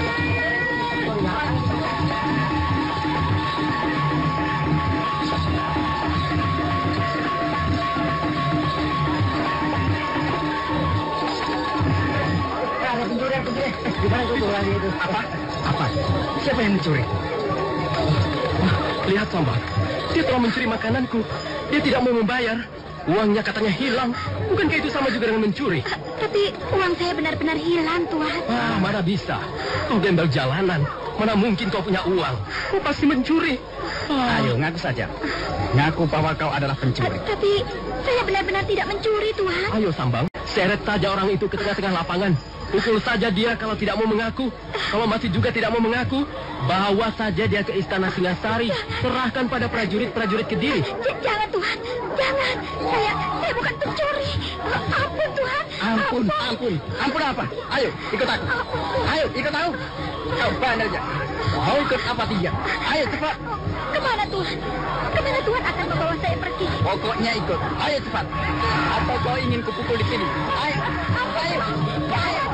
Gimana tuh lagi itu? Apa? Siapa yang mencuri? Lihat, Sambal. Dia telah mencuri makananku. Dia tidak mau membayar. Uangnya katanya hilang. Bukankah itu sama juga dengan mencuri? Tapi uang saya benar-benar hilang, Tuhan. Mana bisa? Kau gembel jalanan. Mana mungkin kau punya uang? Kau pasti mencuri. Ayo, ngaku saja. Ngaku bahwa kau adalah pencuri. Tapi saya benar-benar tidak mencuri, Tuhan. Ayo, Sambang. Seret saja orang itu ke tengah-tengah lapangan. Pukul saja dia kalau tidak mau mengaku. Kalau masih juga tidak mau mengaku, bawa saja dia ke Istana Singasari. Serahkan pada prajurit-prajurit Kediri. Jangan, Tuhan. Jangan. Saya bukan pencuri. Ampun, Tuhan. Ampun. Ampun apa? Ayo, ikut aku. Ayo, ikut aku. Kau bandarnya. Mau ikut apa dia? Ayo, cepat. Kemana, Tuhan? Kemana Tuhan akan membawa saya pergi? Pokoknya ikut. Ayo, cepat. Atau kau ingin kupukul di sini? Ayo. Ayo. Ayo.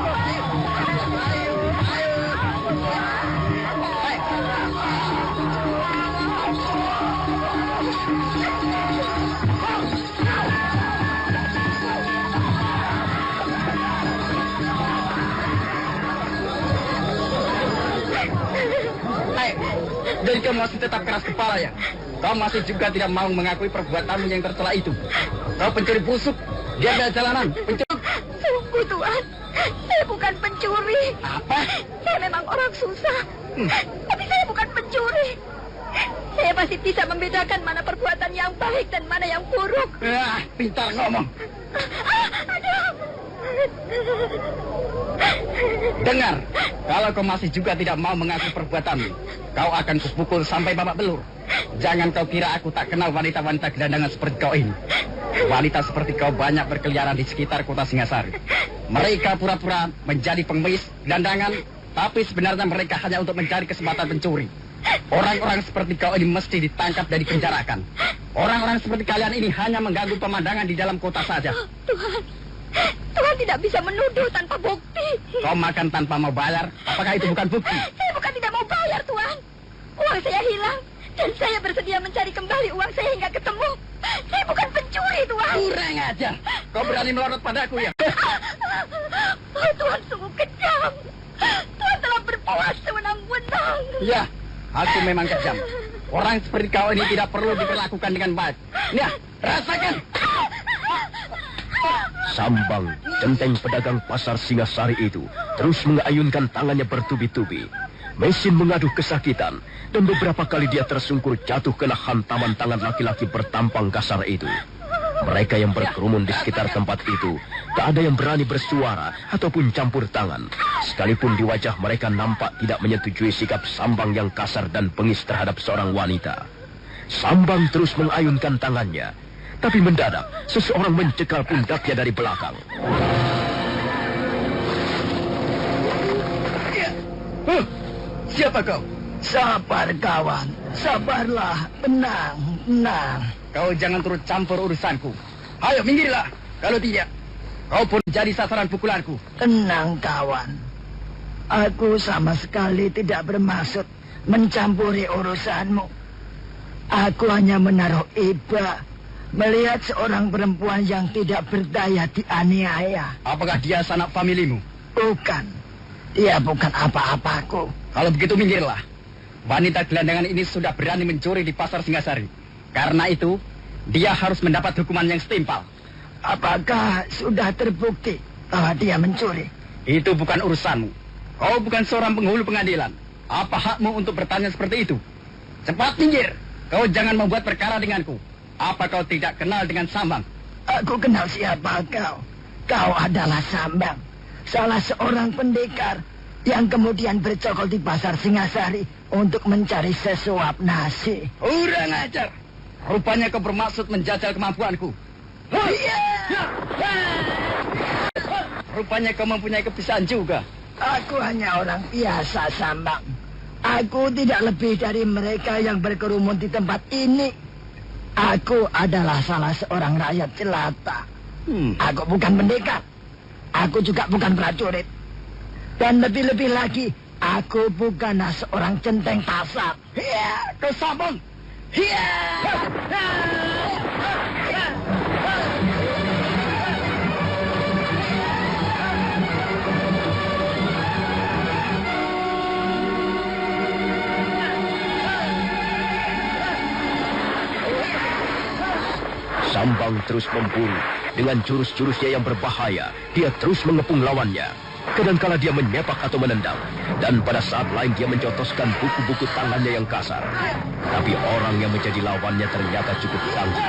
Jadi kau masih tetap keras kepala ya? Kau masih juga tidak mau mengakui perbuatanmu yang tercela itu. Kau pencuri busuk, gembel jalanan, pencuri. Sungguh, Tuhan, saya bukan pencuri. Apa? Saya memang orang susah. Tapi saya bukan pencuri. Saya pasti bisa membedakan mana perbuatan yang baik dan mana yang buruk. Pintar ngomong. Aduh. Dengar, kalau kau masih juga tidak mau mengaku perbuatanmu, kau akan kupukul sampai babak belur. Jangan kau kira aku tak kenal wanita-wanita gelandangan seperti kau ini. Wanita seperti kau banyak berkeliaran di sekitar kota Singasari. Mereka pura-pura menjadi pengemis gelandangan, tapi sebenarnya mereka hanya untuk mencari kesempatan pencuri. Orang-orang seperti kau ini mesti ditangkap dan dipenjarakan. Orang-orang seperti kalian ini hanya mengganggu pemandangan di dalam kota saja. Tuhan tidak bisa menuduh tanpa bukti. Kau makan tanpa mau bayar, apakah itu bukan bukti? Saya bukan tidak mau bayar, Tuhan. Uang saya hilang, dan saya bersedia mencari kembali uang saya hingga ketemu. Saya bukan pencuri, Tuhan. Kurang aja. Kau berani melorot padaku ya? Oh, Tuhan sungguh kejam. Tuhan telah berpuas sewenang-wenang. Ya, aku memang kejam. Orang seperti kau ini tidak perlu diperlakukan dengan baik. Nah, rasakan. Sambang, centeng pedagang pasar Singasari itu terus mengayunkan tangannya bertubi-tubi. Mesin mengaduh kesakitan, dan beberapa kali dia tersungkur jatuh kena hantaman tangan laki-laki bertampang kasar itu. Mereka yang berkerumun di sekitar tempat itu, tak ada yang berani bersuara ataupun campur tangan. Sekalipun di wajah mereka nampak tidak menyetujui sikap Sambang yang kasar dan bengis terhadap seorang wanita. Sambang terus mengayunkan tangannya, tapi mendadak seseorang mencekal pundaknya dari belakang. Siapa kau? Sabar, kawan. Sabarlah. Tenang, tenang. Kau jangan turut campur urusanku. Ayo, minggirlah. Kalau tidak, kau pun jadi sasaran pukulanku. Tenang, kawan. Aku sama sekali tidak bermaksud mencampuri urusanmu. Aku hanya menaruh iba melihat seorang perempuan yang tidak berdaya dianiaya. Apakah dia sanak familimu? Bukan. Dia bukan apa-apaku. Kalau begitu minggirlah. Wanita gelandangan ini sudah berani mencuri di pasar Singasari. Karena itu, dia harus mendapat hukuman yang setimpal. Apakah sudah terbukti bahwa dia mencuri? Itu bukan urusanmu. Kau bukan seorang penghulu pengadilan. Apa hakmu untuk bertanya seperti itu? Cepat minggir. Kau jangan membuat perkara denganku. Apa kau tidak kenal dengan Sambang? Aku kenal siapa kau. Kau adalah Sambang. Salah seorang pendekar yang kemudian bercokol di pasar Singasari untuk mencari sesuap nasi. Kurang ajar. Rupanya kau bermaksud menjajal kemampuanku. Rupanya kau mempunyai kebiasaan juga. Aku hanya orang biasa, Sambang. Aku tidak lebih dari mereka yang berkerumun di tempat ini. Aku adalah salah seorang rakyat jelata. Aku bukan pendekar. Aku juga bukan prajurit. Dan lebih-lebih lagi, aku bukanlah seorang centeng pasar. Hiya, kau Sambang. Hiya. Sambang terus memburu. Dengan jurus-jurusnya yang berbahaya, dia terus mengepung lawannya. Kadangkala dia menyepak atau menendang, dan pada saat lain dia mencotoskan buku-buku tangannya yang kasar. Tapi orang yang menjadi lawannya ternyata cukup tangguh.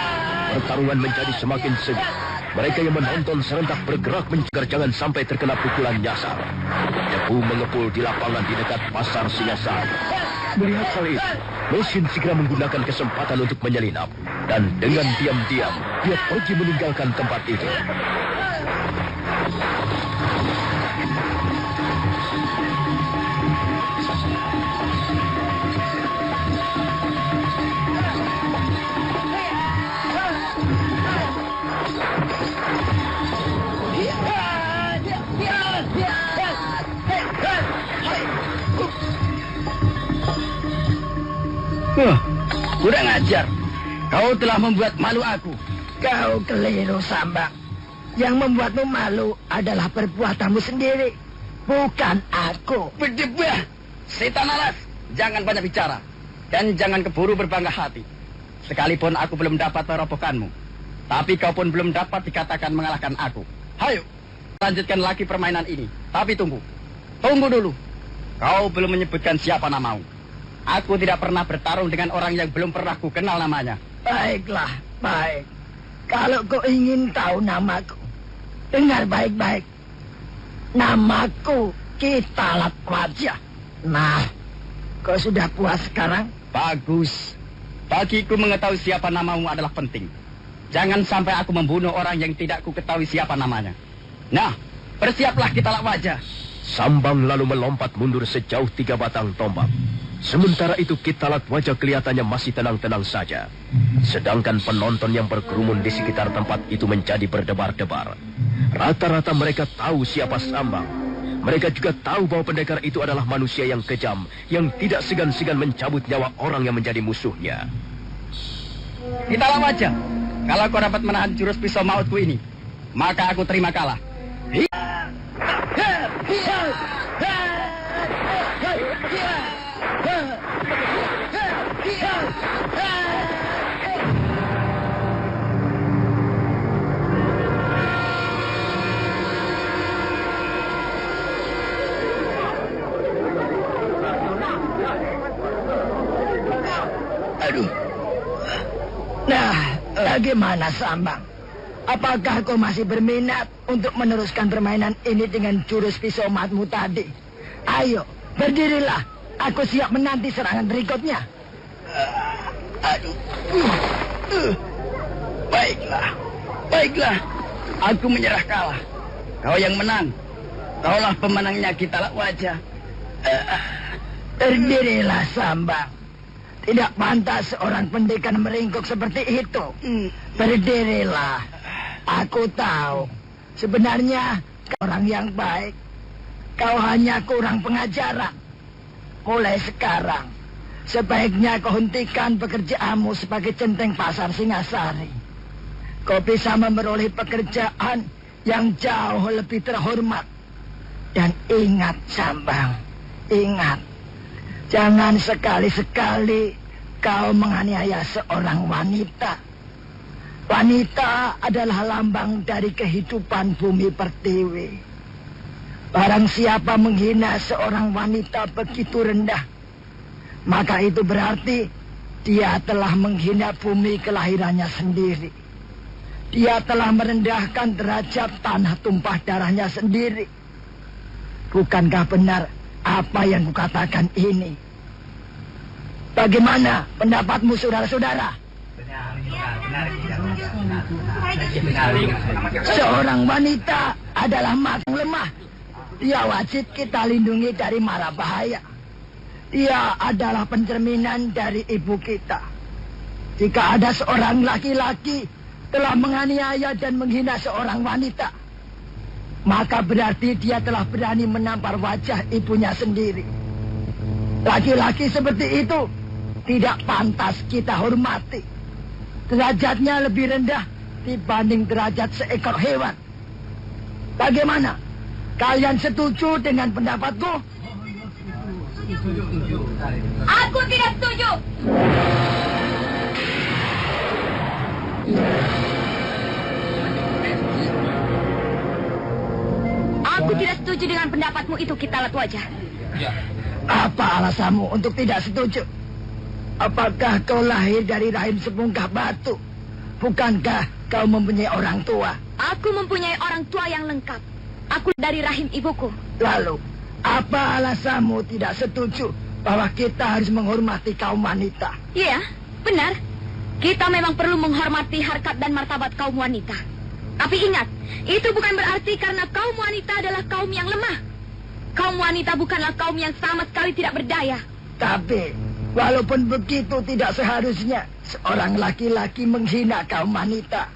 Pertarungan menjadi semakin sengit. Mereka yang menonton serentak bergerak mencegah jangan sampai terkena pukulan nyasar. Debu mengepul di lapangan di dekat pasar Singasari. Melihat hal itu, mesin segera menggunakan kesempatan untuk menyelinap. Dan dengan diam-diam, dia pergi meninggalkan tempat itu. Kurang ajar. Kau telah membuat malu aku. Kau keliru, Sambang. Yang membuatmu malu adalah perbuatanmu sendiri, bukan aku. Berdebah, setan alas. Jangan banyak bicara. Dan jangan keburu berbangga hati. Sekalipun aku belum dapat merobohkanmu, tapi kau pun belum dapat dikatakan mengalahkan aku. Hayo, lanjutkan lagi permainan ini. Tapi tunggu. Tunggu dulu. Kau belum menyebutkan siapa namamu. Aku tidak pernah bertarung dengan orang yang belum pernah ku kenal namanya. Baiklah, baik. Kalau kau ingin tahu namaku, dengar baik-baik. Namaku Kitalat Wajah. Nah, kau sudah puas sekarang? Bagus. Bagiku mengetahui siapa namamu adalah penting. Jangan sampai aku membunuh orang yang tidak ku ketahui siapa namanya. Nah, bersiaplah Kitalak Wajah. Sambang lalu melompat mundur sejauh 3 batang tombak. Sementara itu Kitalak Wajah kelihatannya masih tenang-tenang saja. Sedangkan penonton yang berkerumun di sekitar tempat itu menjadi berdebar-debar. Rata-rata mereka tahu siapa Sambang. Mereka juga tahu bahwa pendekar itu adalah manusia yang kejam, yang tidak segan-segan mencabut nyawa orang yang menjadi musuhnya. Kitalak Wajah, kalau kau dapat menahan jurus pisau mautku ini, maka aku terima kalah. Aduh. Nah, bagaimana Sambang? Apakah kau masih berminat untuk meneruskan permainan ini dengan jurus pisau matmu tadi? Ayo, berdirilah. Aku siap menanti serangan berikutnya. Baiklah. Aku menyerah kalah. Kau yang menang. Kaulah pemenangnya Kitalak Wajah. Berdirilah Sambang. Tidak pantas seorang pendekar meringkuk seperti itu. Berdirilah. Aku tahu. Sebenarnya kau orang yang baik. Kau hanya kurang pengajaran. Mulai sekarang, sebaiknya kau hentikan pekerjaanmu sebagai centeng pasar Singasari. Kau bisa memperoleh pekerjaan yang jauh lebih terhormat. Dan ingat Sambang, ingat. Jangan sekali-sekali kau menganiaya seorang wanita. Wanita adalah lambang dari kehidupan bumi pertiwi. Barang siapa menghina seorang wanita begitu rendah, maka itu berarti dia telah menghina bumi kelahirannya sendiri. Dia telah merendahkan derajat tanah tumpah darahnya sendiri. Bukankah benar apa yang kukatakan ini? Bagaimana pendapatmu saudara-saudara? Seorang wanita adalah makhluk lemah. Dia wajib kita lindungi dari mara bahaya. Dia adalah pencerminan dari ibu kita. Jika ada seorang laki-laki telah menganiaya dan menghina seorang wanita, maka berarti dia telah berani menampar wajah ibunya sendiri. Laki-laki seperti itu tidak pantas kita hormati. Derajatnya lebih rendah dibanding derajat seekor hewan. Bagaimana? Kalian setuju dengan pendapatku? Aku tidak setuju. Aku tidak setuju dengan pendapatmu itu, Kitalak Wajah. Apa alasanmu untuk tidak setuju? Apakah kau lahir dari rahim sebungkah batu? Bukankah kau mempunyai orang tua? Aku mempunyai orang tua yang lengkap. Aku dari rahim ibuku. Lalu, apa alasanmu tidak setuju bahwa kita harus menghormati kaum wanita? Iya, benar. Kita memang perlu menghormati harkat dan martabat kaum wanita. Tapi ingat, itu bukan berarti karena kaum wanita adalah kaum yang lemah. Kaum wanita bukanlah kaum yang sama sekali tidak berdaya. Tapi, walaupun begitu tidak seharusnya seorang laki-laki menghina kaum wanita.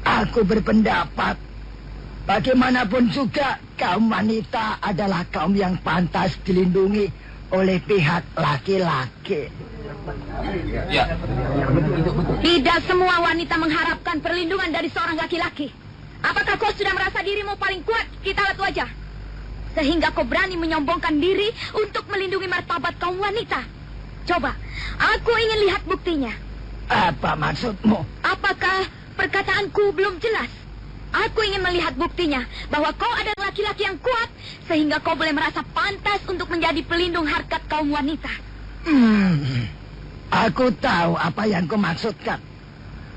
Aku berpendapat, bagaimanapun juga kaum wanita adalah kaum yang pantas dilindungi oleh pihak laki-laki. Tidak semua wanita mengharapkan perlindungan dari seorang laki-laki. Apakah kau sudah merasa dirimu paling kuat, Kitalak Wajah? Sehingga kau berani menyombongkan diri untuk melindungi martabat kaum wanita. Coba, aku ingin lihat buktinya. Apa maksudmu? Apakah perkataanku belum jelas? Aku ingin melihat buktinya bahwa kau adalah laki-laki yang kuat, sehingga kau boleh merasa pantas untuk menjadi pelindung harkat kaum wanita. Aku tahu apa yang kau maksudkan.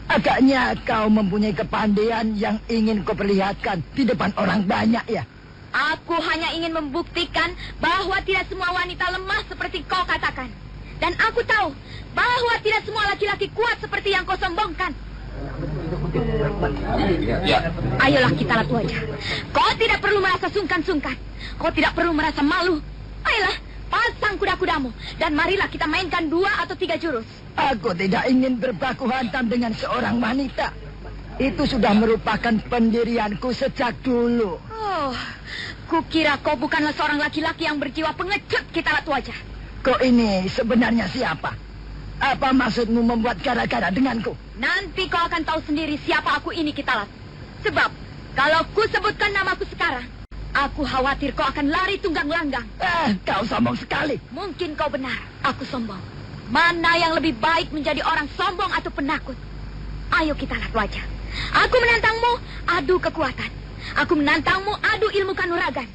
Agaknya kau mempunyai kepandaian yang ingin kau perlihatkan di depan orang banyak, ya? Aku hanya ingin membuktikan bahwa tidak semua wanita lemah seperti kau katakan. Dan aku tahu bahwa tidak semua laki-laki kuat seperti yang kau sombongkan. Ayolah kita latih wajah. Kau tidak perlu merasa sungkan-sungkan. Kau tidak perlu merasa malu. Ayolah, pasang kuda-kudamu. Dan marilah kita mainkan 2 atau 3 jurus. Aku tidak ingin berbaku hantam dengan seorang wanita. Itu sudah merupakan pendirianku sejak dulu. Oh, kukira kau bukanlah seorang laki-laki yang berjiwa pengecut kita latih wajah. Kau ini sebenarnya siapa? Apa maksudmu membuat gara-gara denganku? Nanti kau akan tahu sendiri siapa aku ini Kitalat. Sebab kalau ku sebutkan namaku sekarang, aku khawatir kau akan lari tunggang langgang. Kau sombong sekali. Mungkin kau benar, aku sombong. Mana yang lebih baik menjadi orang sombong atau penakut? Ayo Kitalat wajah. Aku menantangmu, adu kekuatan. Aku menantangmu, adu ilmu kanuragan.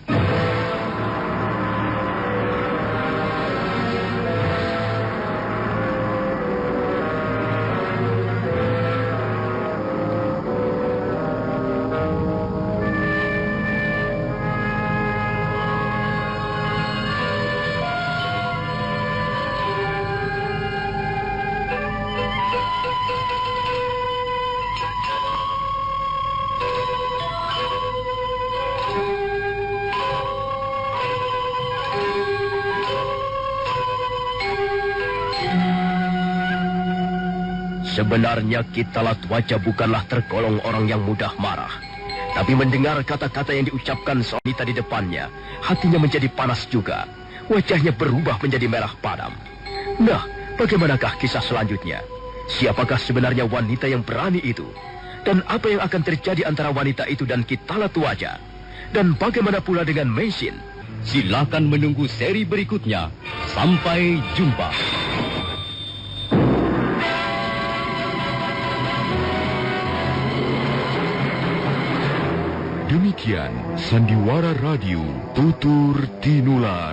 Sebenarnya Kitalat Wajah bukanlah tergolong orang yang mudah marah. Tapi mendengar kata-kata yang diucapkan wanita di depannya, hatinya menjadi panas juga. Wajahnya berubah menjadi merah padam. Nah, bagaimanakah kisah selanjutnya? Siapakah sebenarnya wanita yang berani itu? Dan apa yang akan terjadi antara wanita itu dan Kitalat Wajah? Dan bagaimana pula dengan Meisin? Silakan menunggu seri berikutnya. Sampai jumpa. Demikian Sandiwara Radio Tutur Tinular.